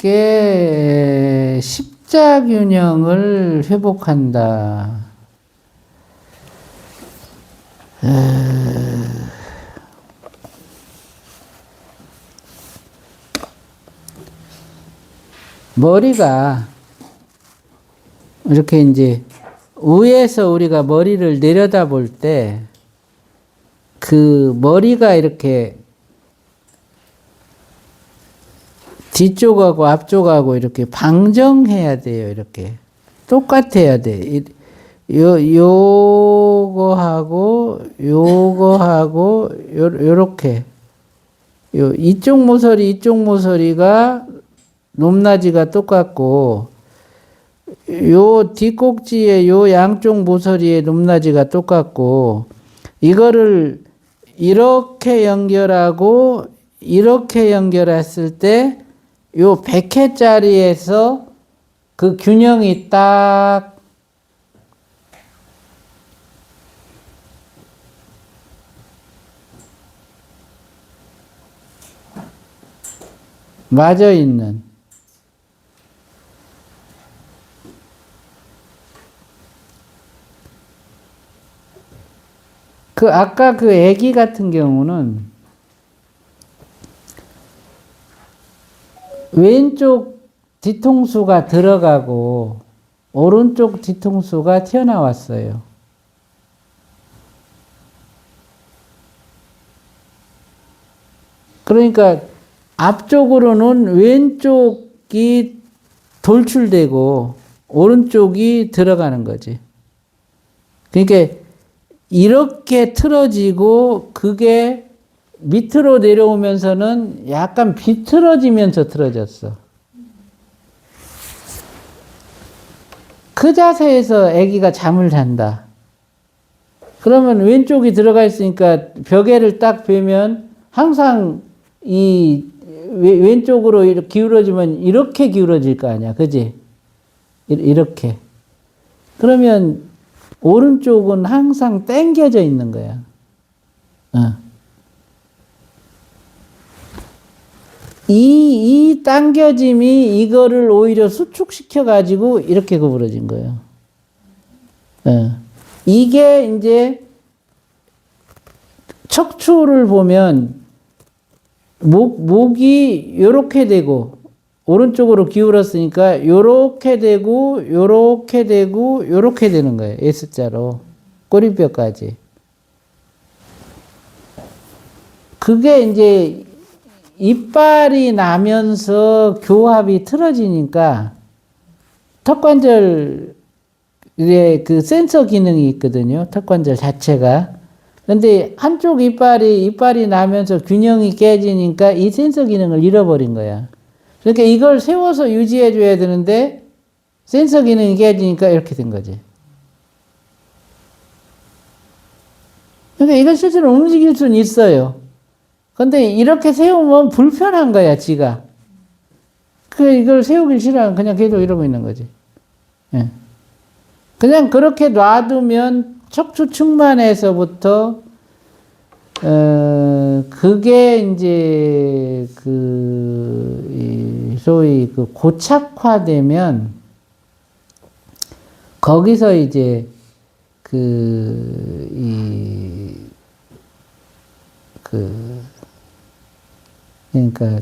두부체감각의 십자균형을 회복한다. 머리가 이렇게 이제 위에서 우리가 머리를 내려다 볼 때 그 머리가 이렇게 뒤쪽하고 앞쪽하고 이렇게 방정해야 돼요. 이렇게 똑같아야 돼. 요거하고 요렇게 이쪽 모서리가 높낮이가 똑같고, 요 뒷꼭지에 요 양쪽 모서리의 높낮이가 똑같고, 이거를 이렇게 연결하고 이렇게 연결했을 때 요 100회짜리에서 그 균형이 딱 맞아 있는, 그 아까 그 애기 같은 경우는 왼쪽 뒤통수가 들어가고 오른쪽 뒤통수가 튀어나왔어요. 그러니까 앞쪽으로는 왼쪽이 돌출되고 오른쪽이 들어가는 거지. 그러니까 이렇게 틀어지고 그게 밑으로 내려오면서는 약간 비틀어지면서 틀어졌어. 그 자세에서 아기가 잠을 잔다. 그러면 왼쪽이 들어가 있으니까 벽에를 딱 베면 항상 이 왼쪽으로 이렇게 기울어지면 이렇게 기울어질 거 아니야. 그지? 이렇게. 그러면 오른쪽은 항상 당겨져 있는 거야. 이 당겨짐이 이거를 오히려 수축시켜가지고 이렇게 구부러진 거예요. 이게 이제 척추를 보면 목이 요렇게 되고 오른쪽으로 기울었으니까 요렇게 되고 요렇게 되고 요렇게 되는 거예요. S자로 꼬리뼈까지. 그게 이제 이빨이 나면서 교합이 틀어지니까 턱관절에 그 센서 기능이 있거든요. 턱관절 자체가. 근데 한쪽 이빨이 나면서 균형이 깨지니까 이 센서 기능을 잃어버린 거야. 그러니까 이걸 세워서 유지해 줘야 되는데 센서 기능이 깨지니까 이렇게 된 거지. 그러니까 이건 실제로 움직일 수는 있어요. 근데 이렇게 세우면 불편한 거야, 지가. 이걸 세우길 싫어하면 그냥 계속 이러고 있는 거지. 예. 그냥 그렇게 놔두면 척추 측만에서부터, 그게 이제, 소위 고착화되면, 거기서 이제, 그러니까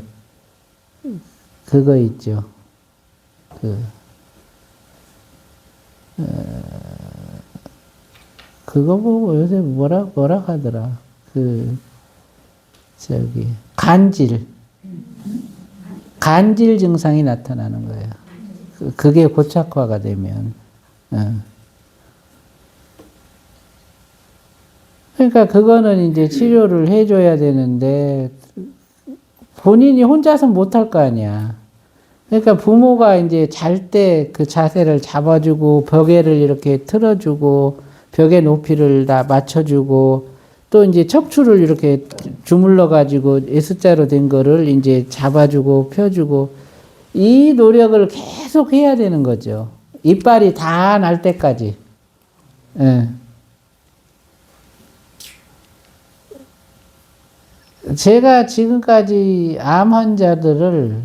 그거 있죠. 그거 보고 요새 뭐라 하더라. 간질 증상이 나타나는 거예요. 그게 고착화가 되면. 그러니까 그거는 이제 치료를 해줘야 되는데 본인이 혼자서 못할 거 아니야. 그러니까 부모가 이제 잘 때 그 자세를 잡아주고 벽에를 이렇게 틀어주고 벽의 높이를 다 맞춰주고 또 이제 척추를 이렇게 주물러 가지고 S자로 된 거를 이제 잡아주고 펴주고 이 노력을 계속 해야 되는 거죠. 이빨이 다 날 때까지. 예. 제가 지금까지 암 환자들을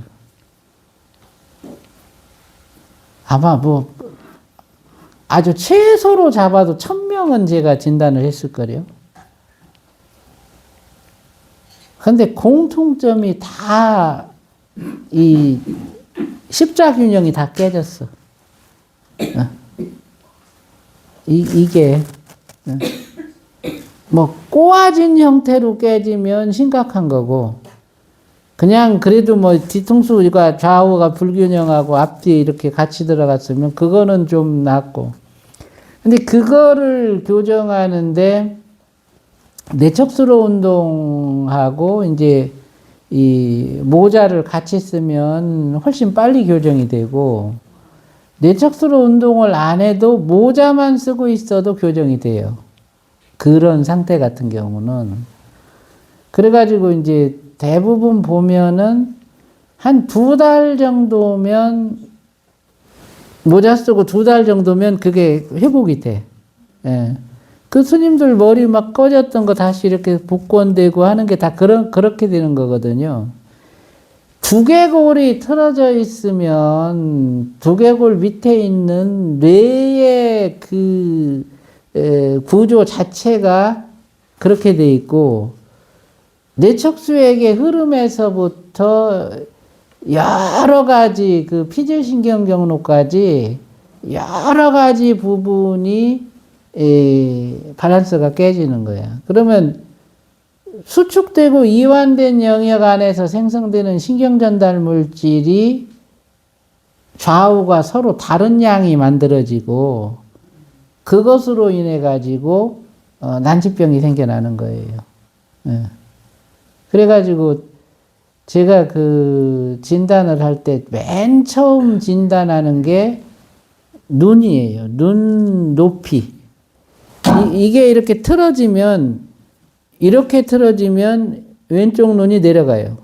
아마 아주 최소로 잡아도 1000명은 제가 진단을 했을 거래요. 근데 공통점이 다 이 십자균형이 다 깨졌어. 이게 꼬아진 형태로 깨지면 심각한 거고, 그냥 그래도 뒤통수가 좌우가 불균형하고 앞뒤에 이렇게 같이 들어갔으면 그거는 좀 낫고. 근데 그거를 교정하는데 내척수로 운동하고 이제 이 모자를 같이 쓰면 훨씬 빨리 교정이 되고, 내척수로 운동을 안 해도 모자만 쓰고 있어도 교정이 돼요. 그런 상태 같은 경우는. 그래가지고 이제 대부분 보면은 한 2달 정도면, 모자 쓰고 2달 정도면 그게 회복이 돼. 예. 그 스님들 머리 막 꺼졌던 거 다시 이렇게 복권되고 하는 게 다 그렇게 되는 거거든요. 두개골이 틀어져 있으면 두개골 밑에 있는 뇌의 구조 자체가 그렇게 돼 있고, 뇌척수액의 흐름에서부터 여러 가지 그 피질신경 경로까지 여러 가지 부분이 밸런스가 깨지는 거야. 그러면 수축되고 이완된 영역 안에서 생성되는 신경전달 물질이 좌우가 서로 다른 양이 만들어지고 그것으로 인해 가지고 난치병이 생겨나는 거예요. 예. 그래가지고 제가 그 진단을 할 때 맨 처음 진단하는 게 눈이에요. 눈 높이. 이게 이렇게 틀어지면 왼쪽 눈이 내려가요.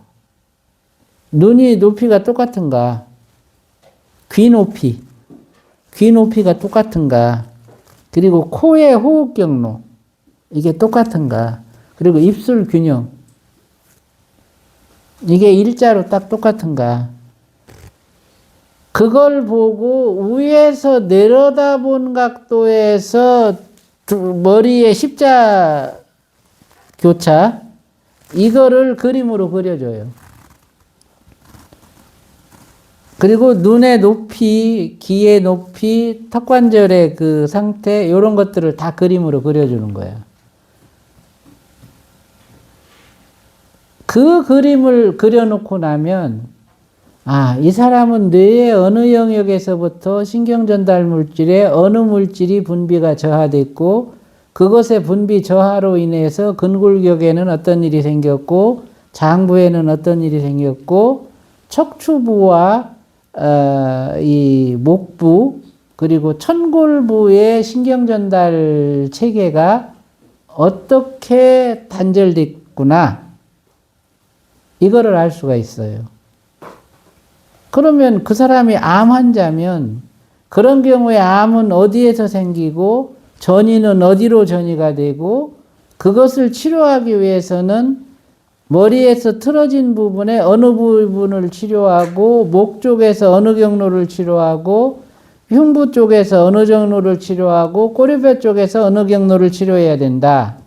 눈이 높이가 똑같은가? 귀 높이가 똑같은가? 그리고 코의 호흡 경로 이게 똑같은가? 그리고 입술 균형 이게 일자로 딱 똑같은가? 그걸 보고 위에서 내려다본 각도에서 머리에 십자 교차 이거를 그림으로 그려줘요. 그리고 눈의 높이, 귀의 높이, 턱관절의 그 상태 이런 것들을 다 그림으로 그려주는 거야. 그 그림을 그려놓고 나면 이 사람은 뇌의 어느 영역에서부터 신경전달 물질에 어느 물질이 분비가 저하됐고 그것의 분비 저하로 인해서 근골격에는 어떤 일이 생겼고 장부에는 어떤 일이 생겼고 척추부와 이 목부 그리고 천골부의 신경전달 체계가 어떻게 단절됐구나 이거를 알 수가 있어요. 그러면 그 사람이 암 환자면 그런 경우에 암은 어디에서 생기고 전이는 어디로 전이가 되고 그것을 치료하기 위해서는 머리에서 틀어진 부분에 어느 부분을 치료하고 목 쪽에서 어느 경로를 치료하고 흉부 쪽에서 어느 경로를 치료하고 꼬리뼈 쪽에서 어느 경로를 치료해야 된다.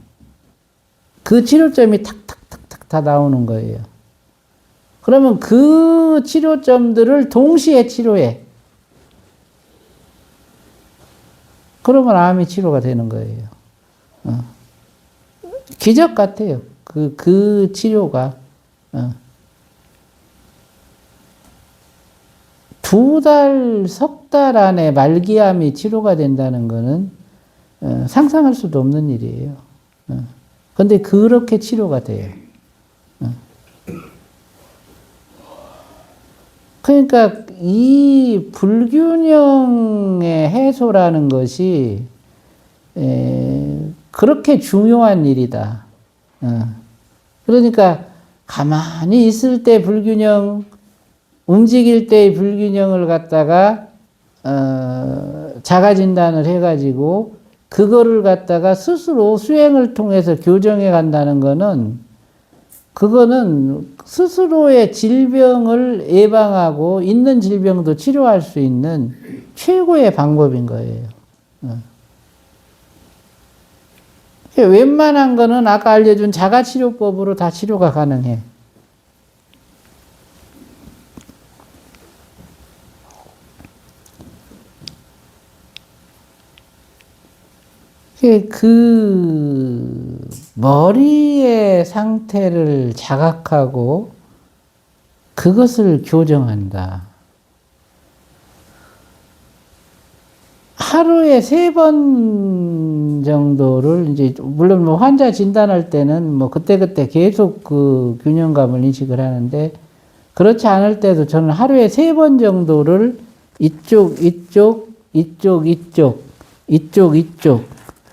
그 치료점이 탁탁탁탁 다 나오는 거예요. 그러면 그 치료점들을 동시에 치료해. 그러면 암이 치료가 되는 거예요. 기적 같아요. 그 치료가. 2달, 석 달 안에 말기암이 치료가 된다는 거는 상상할 수도 없는 일이에요. 근데 그렇게 치료가 돼요. 그러니까 이 불균형의 해소라는 것이 그렇게 중요한 일이다. 그러니까 가만히 있을 때 불균형, 움직일 때의 불균형을 갖다가 자가진단을 해가지고 그거를 갖다가 스스로 수행을 통해서 교정해 간다는 거는 그거는 스스로의 질병을 예방하고 있는 질병도 치료할 수 있는 최고의 방법인 거예요. 웬만한 거는 아까 알려준 자가치료법으로 다 치료가 가능해. 그 머리의 상태를 자각하고 그것을 교정한다. 하루에 3번 정도를 이제 물론 뭐 환자 진단할 때는 뭐 그때그때 계속 그 균형감을 인식을 하는데 그렇지 않을 때도 저는 하루에 3번 정도를 이쪽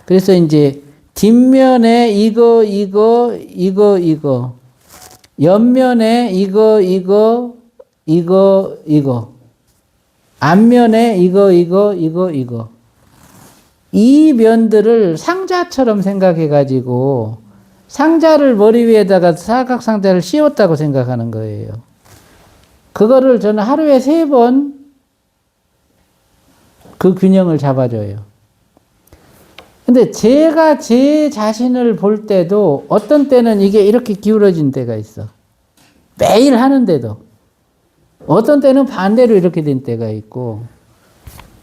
그래서 이제 뒷면에 이거 옆면에 이거 앞면에 이거 이 면들을 상자처럼 생각해 가지고 상자를 머리 위에다가 사각상자를 씌웠다고 생각하는 거예요. 그거를 저는 하루에 3번 그 균형을 잡아줘요. 근데 제가 제 자신을 볼 때도 어떤 때는 이게 이렇게 기울어진 때가 있어. 매일 하는데도. 어떤 때는 반대로 이렇게 된 때가 있고.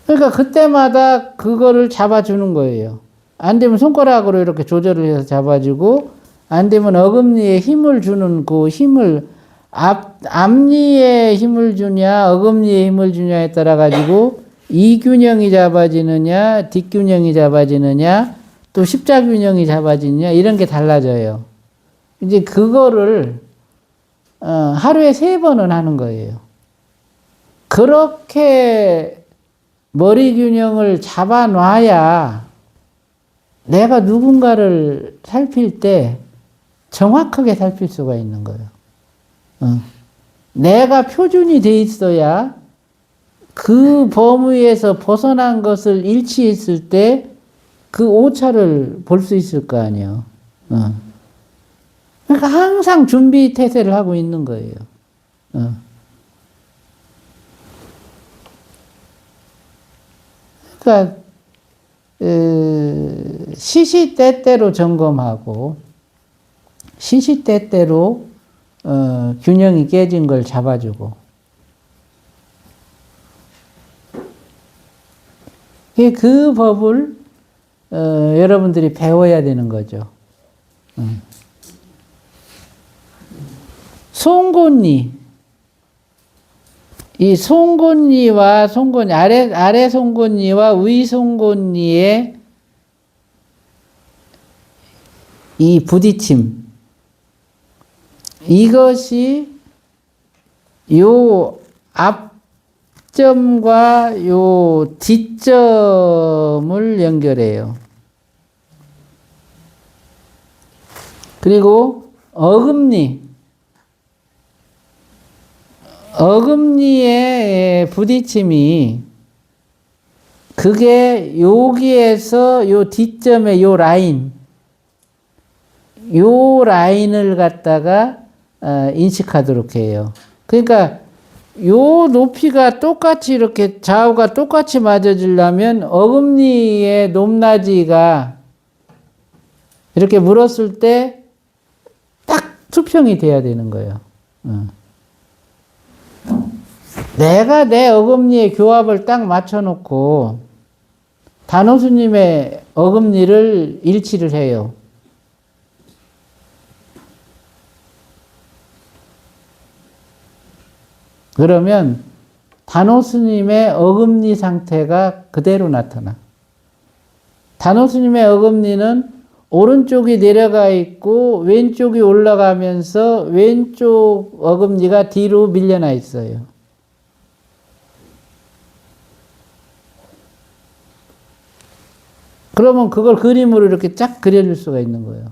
그러니까 그때마다 그거를 잡아주는 거예요. 안 되면 손가락으로 이렇게 조절을 해서 잡아주고, 안 되면 어금니에 힘을 주는 그 힘을, 앞니에 힘을 주냐, 어금니에 힘을 주냐에 따라 가지고, 이균형이 잡아지느냐, 뒷균형이 잡아지느냐, 또 십자균형이 잡아지느냐, 이런 게 달라져요. 이제 그거를, 하루에 3번은 하는 거예요. 그렇게 머리 균형을 잡아놔야 내가 누군가를 살필 때 정확하게 살필 수가 있는 거예요. 내가 표준이 돼 있어야 그 범위에서 벗어난 것을 일치했을 때 그 오차를 볼 수 있을 거 아니에요. 그러니까 항상 준비 태세를 하고 있는 거예요. 그러니까 시시때때로 점검하고 시시때때로 균형이 깨진 걸 잡아주고, 그 법을 여러분들이 배워야 되는 거죠. 송곳니, 이 송곳니와 송곳니, 아래 송곳니와 위 송곳니의 이 부딪힘, 이것이 요 앞점과 요 뒷점을 연결해요. 그리고 어금니의 부딪힘이, 그게 여기에서 요 뒷점의 요 라인을 갖다가 인식하도록 해요. 그러니까 요 높이가 똑같이 이렇게 좌우가 똑같이 맞아지려면 어금니의 높낮이가 이렇게 물었을 때 딱 수평이 돼야 되는 거예요. 내가 내 어금니의 교합을 딱 맞춰놓고 단호수님의 어금니를 일치를 해요. 그러면 단호스님의 어금니 상태가 그대로 나타나. 단호스님의 어금니는 오른쪽이 내려가 있고 왼쪽이 올라가면서 왼쪽 어금니가 뒤로 밀려나 있어요. 그러면 그걸 그림으로 이렇게 쫙 그려줄 수가 있는 거예요.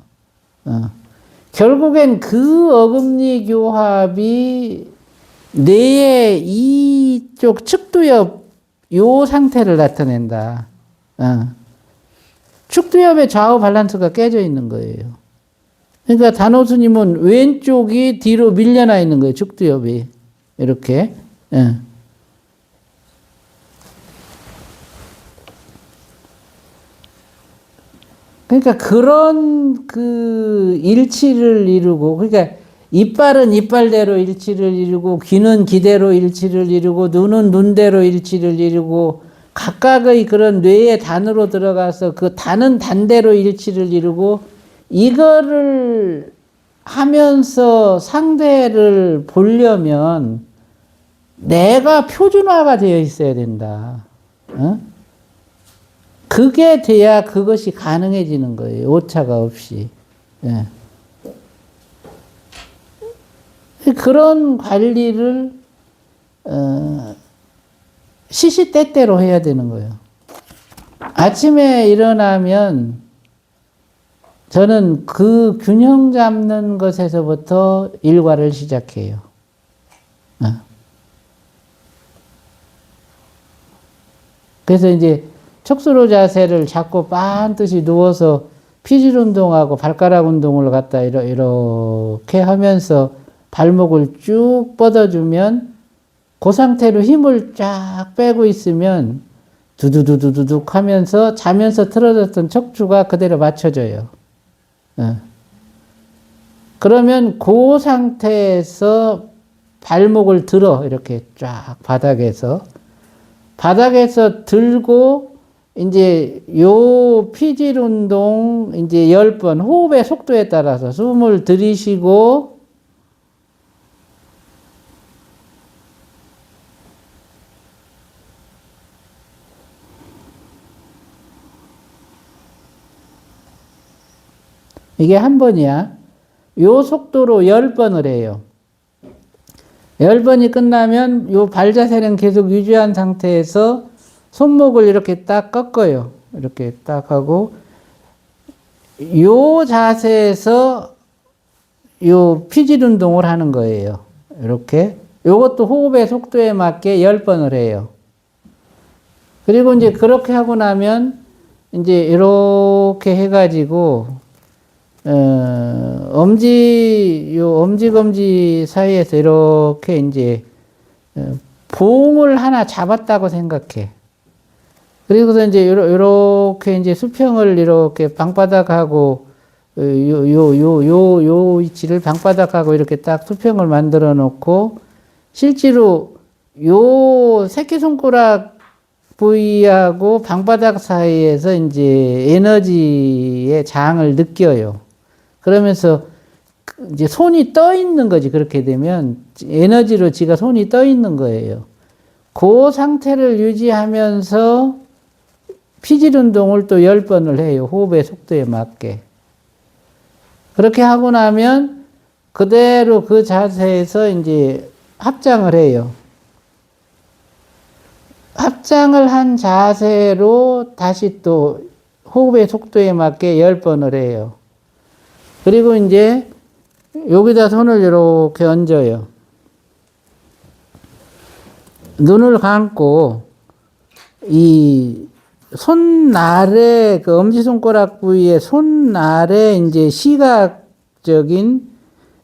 결국엔 그 어금니 교합이 뇌의 이쪽 측두엽 요 상태를 나타낸다. 측두엽의 좌우 밸런스가 깨져 있는 거예요. 그러니까 단호수님은 왼쪽이 뒤로 밀려나 있는 거예요. 측두엽이 이렇게. 그러니까 그런 그 일치를 이루고, 그러니까 이빨은 이빨대로 일치를 이루고, 귀는 귀대로 일치를 이루고, 눈은 눈대로 일치를 이루고, 각각의 그런 뇌의 단으로 들어가서 그 단은 단대로 일치를 이루고, 이거를 하면서 상대를 보려면 내가 표준화가 되어 있어야 된다. 그게 돼야 그것이 가능해지는 거예요. 오차가 없이. 예. 그런 관리를 시시때때로 해야 되는 거예요. 아침에 일어나면 저는 그 균형 잡는 것에서부터 일과를 시작해요. 그래서 이제 척수로 자세를 잡고 반듯이 누워서 피질 운동하고 발가락 운동을 갖다 이렇게 하면서 발목을 쭉 뻗어주면 그 상태로 힘을 쫙 빼고 있으면 두두두두둑 하면서 자면서 틀어졌던 척추가 그대로 맞춰져요. 그러면 그 상태에서 발목을 들어 이렇게 쫙 바닥에서 들고 이제 요 피질 운동 이제 10번 호흡의 속도에 따라서 숨을 들이쉬고 이게 한 번이야. 요 속도로 10번을 해요. 10번이 끝나면 요 발자세는 계속 유지한 상태에서 손목을 이렇게 딱 꺾어요. 이렇게 딱 하고 요 자세에서 요 피질 운동을 하는 거예요. 이렇게. 요것도 호흡의 속도에 맞게 10번을 해요. 그리고 이제 그렇게 하고 나면 이제 이렇게 해가지고 엄지 검지 사이에서 이렇게 이제 봉을 하나 잡았다고 생각해. 그리고서 이제 이렇게 이제 수평을 이렇게 방바닥하고 요 위치를 방바닥하고 이렇게 딱 수평을 만들어 놓고 실제로 요 새끼손가락 부위하고 방바닥 사이에서 이제 에너지의 장을 느껴요. 그러면서 이제 손이 떠 있는 거지. 그렇게 되면 에너지로 지가 손이 떠 있는 거예요. 그 상태를 유지하면서 피질 운동을 또 10번을 해요. 호흡의 속도에 맞게. 그렇게 하고 나면 그대로 그 자세에서 이제 합장을 해요. 합장을 한 자세로 다시 또 호흡의 속도에 맞게 10번을 해요. 그리고 이제 여기다 손을 이렇게 얹어요. 눈을 감고 이 손날에 그 엄지손가락 부위에 손날에 이제 시각적인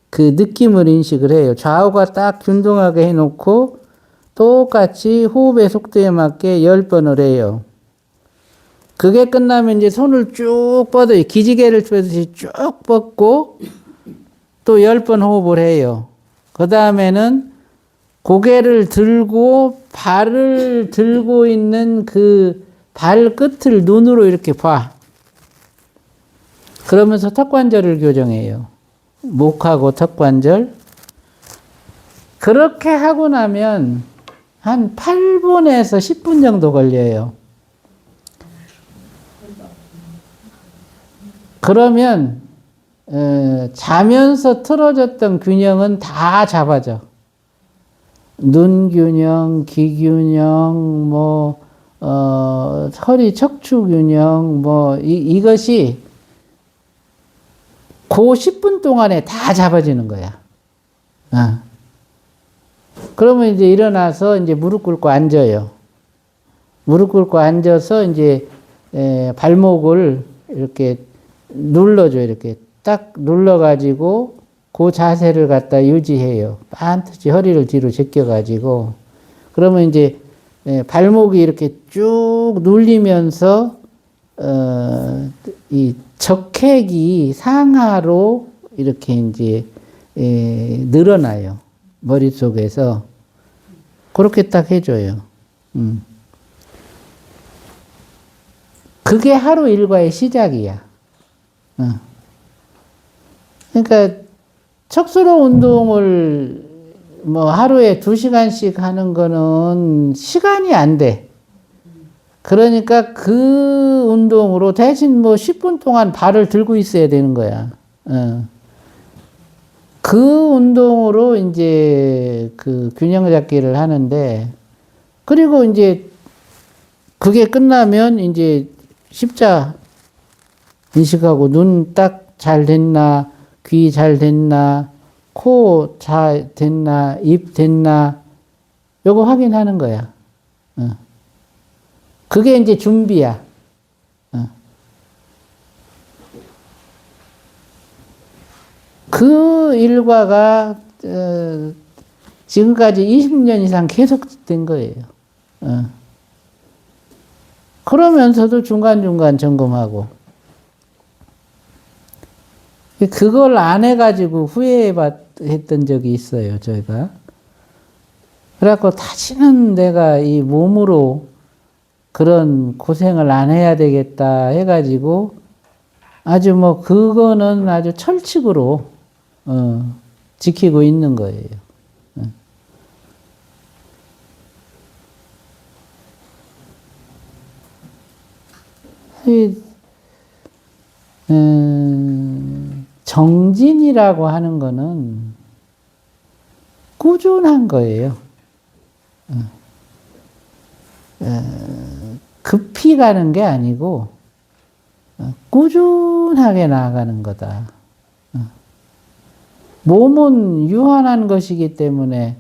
그 느낌을 인식을 해요. 좌우가 딱 균등하게 해놓고 똑같이 호흡의 속도에 맞게 10번을 해요. 그게 끝나면 이제 손을 쭉 뻗어요. 기지개를 펴듯이 쭉 뻗고 또 10번 호흡을 해요. 그 다음에는 고개를 들고 발을 들고 있는 그 발끝을 눈으로 이렇게 봐. 그러면서 턱관절을 교정해요. 목하고 턱관절. 그렇게 하고 나면 한 8분에서 10분 정도 걸려요. 그러면 자면서 틀어졌던 균형은 다 잡아져. 눈 균형, 귀 균형, 허리 척추 균형, 이것이 그 10분 동안에 다 잡아지는 거야. 그러면 이제 일어나서 이제 무릎 꿇고 앉아요. 무릎 꿇고 앉아서 이제 발목을 이렇게 눌러줘요. 이렇게 딱 눌러가지고 그 자세를 갖다 유지해요. 반드시 허리를 뒤로 제껴가지고. 그러면 이제 발목이 이렇게 쭉 눌리면서 이 적혈이 상하로 이렇게 이제 늘어나요. 머릿속에서. 그렇게 딱 해줘요. 그게 하루 일과의 시작이야. 그러니까 척수로 운동을 하루에 2시간씩 하는 거는 시간이 안 돼. 그러니까 그 운동으로 대신 10분 동안 발을 들고 있어야 되는 거야. 그 운동으로 이제 그 균형 잡기를 하는데, 그리고 이제 그게 끝나면 이제 십자 인식하고 눈 딱 잘 됐나, 귀 잘 됐나, 코 잘 됐나, 입 됐나, 요거 확인하는 거야. 그게 이제 준비야. 그 일과가 지금까지 20년 이상 계속된 거예요. 그러면서도 중간중간 점검하고. 그걸 안 해가지고 후회했던 적이 있어요, 저희가. 그래갖고 다시는 내가 이 몸으로 그런 고생을 안 해야 되겠다 해가지고 아주 뭐 그거는 아주 철칙으로 지키고 있는 거예요. 정진이라고 하는 거는 꾸준한 거예요. 급히 가는 게 아니고 꾸준하게 나아가는 거다. 몸은 유한한 것이기 때문에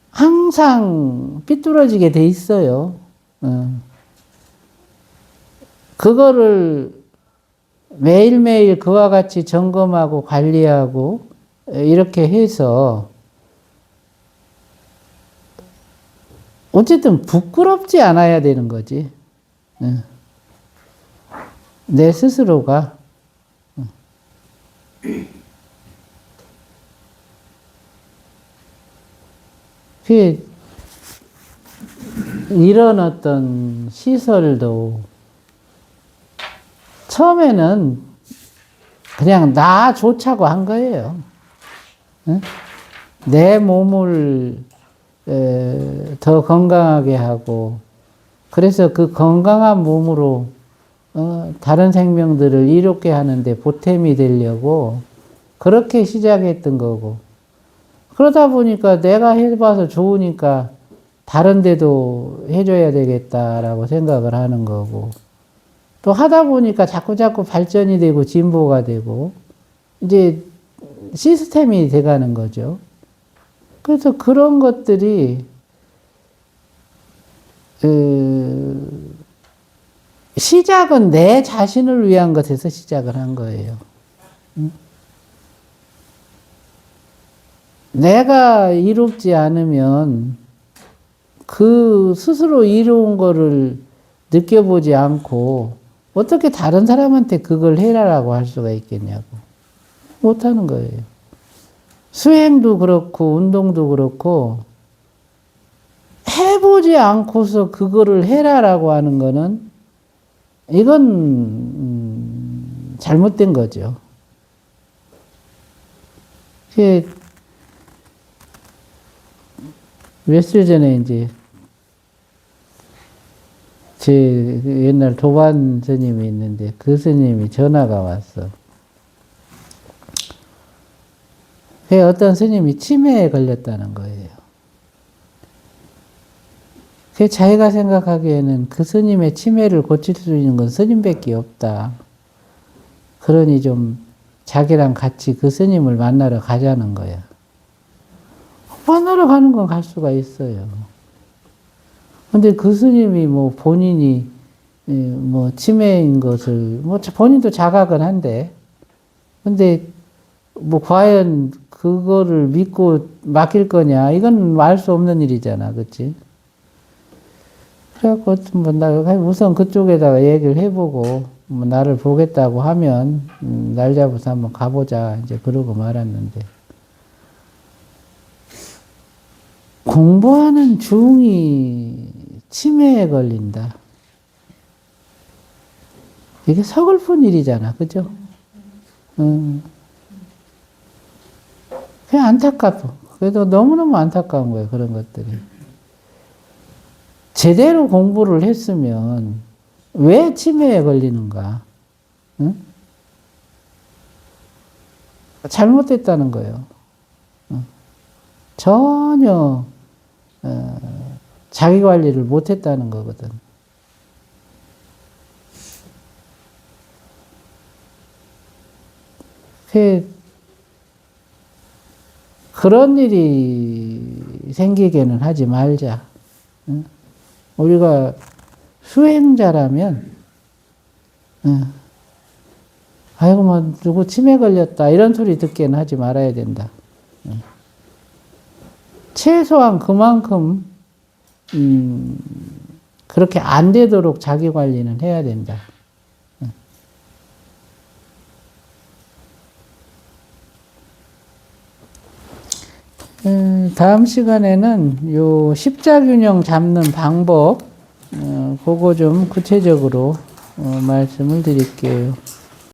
항상 삐뚤어지게 돼 있어요. 그거를 매일매일 그와 같이 점검하고 관리하고 이렇게 해서 어쨌든 부끄럽지 않아야 되는 거지. 내 스스로가. 이런 어떤 시설도 처음에는 그냥 나 좋자고 한 거예요. 내 몸을 더 건강하게 하고, 그래서 그 건강한 몸으로 다른 생명들을 이롭게 하는데 보탬이 되려고 그렇게 시작했던 거고, 그러다 보니까 내가 해봐서 좋으니까 다른 데도 해줘야 되겠다라고 생각을 하는 거고, 또 하다 보니까 자꾸자꾸 발전이 되고 진보가 되고 이제 시스템이 돼가는 거죠. 그래서 그런 것들이 시작은 내 자신을 위한 것에서 시작을 한 거예요. 내가 이롭지 않으면 그 스스로 이로운 거를 느껴보지 않고 어떻게 다른 사람한테 그걸 해라라고 할 수가 있겠냐고. 못하는 거예요. 수행도 그렇고 운동도 그렇고 해보지 않고서 그거를 해라라고 하는 거는 이건 잘못된 거죠. 며칠 전에 이제 제 옛날 도반 스님이 있는데 그 스님이 전화가 왔어. 어떤 스님이 치매에 걸렸다는 거예요. 자기가 생각하기에는 그 스님의 치매를 고칠 수 있는 건 스님밖에 없다. 그러니 좀 자기랑 같이 그 스님을 만나러 가자는 거야. 만나러 가는 건 갈 수가 있어요. 근데 그 스님이 뭐 본인이 뭐 치매인 것을 뭐 본인도 자각은 한데, 근데 뭐 과연 그거를 믿고 맡길 거냐, 이건 알 수 없는 일이잖아, 그렇지? 그래갖고 뭐 나 우선 그쪽에다가 얘기를 해보고 뭐 나를 보겠다고 하면 날 잡아서 한번 가보자 이제 그러고 말았는데, 공부하는 중이 치매에 걸린다. 이게 서글픈 일이잖아, 그죠? 그냥 안타깝고, 그래도 너무너무 안타까운 거예요, 그런 것들이. 제대로 공부를 했으면 왜 치매에 걸리는가? 응? 잘못됐다는 거예요. 전혀 자기 관리를 못했다는 거거든. 그런 일이 생기게는 하지 말자. 우리가 수행자라면, 아이고, 뭐, 누구 치매 걸렸다, 이런 소리 듣게는 하지 말아야 된다. 최소한 그만큼, 그렇게 안 되도록 자기 관리는 해야 된다. 다음 시간에는 요 십자균형 잡는 방법, 그거 좀 구체적으로 말씀을 드릴게요.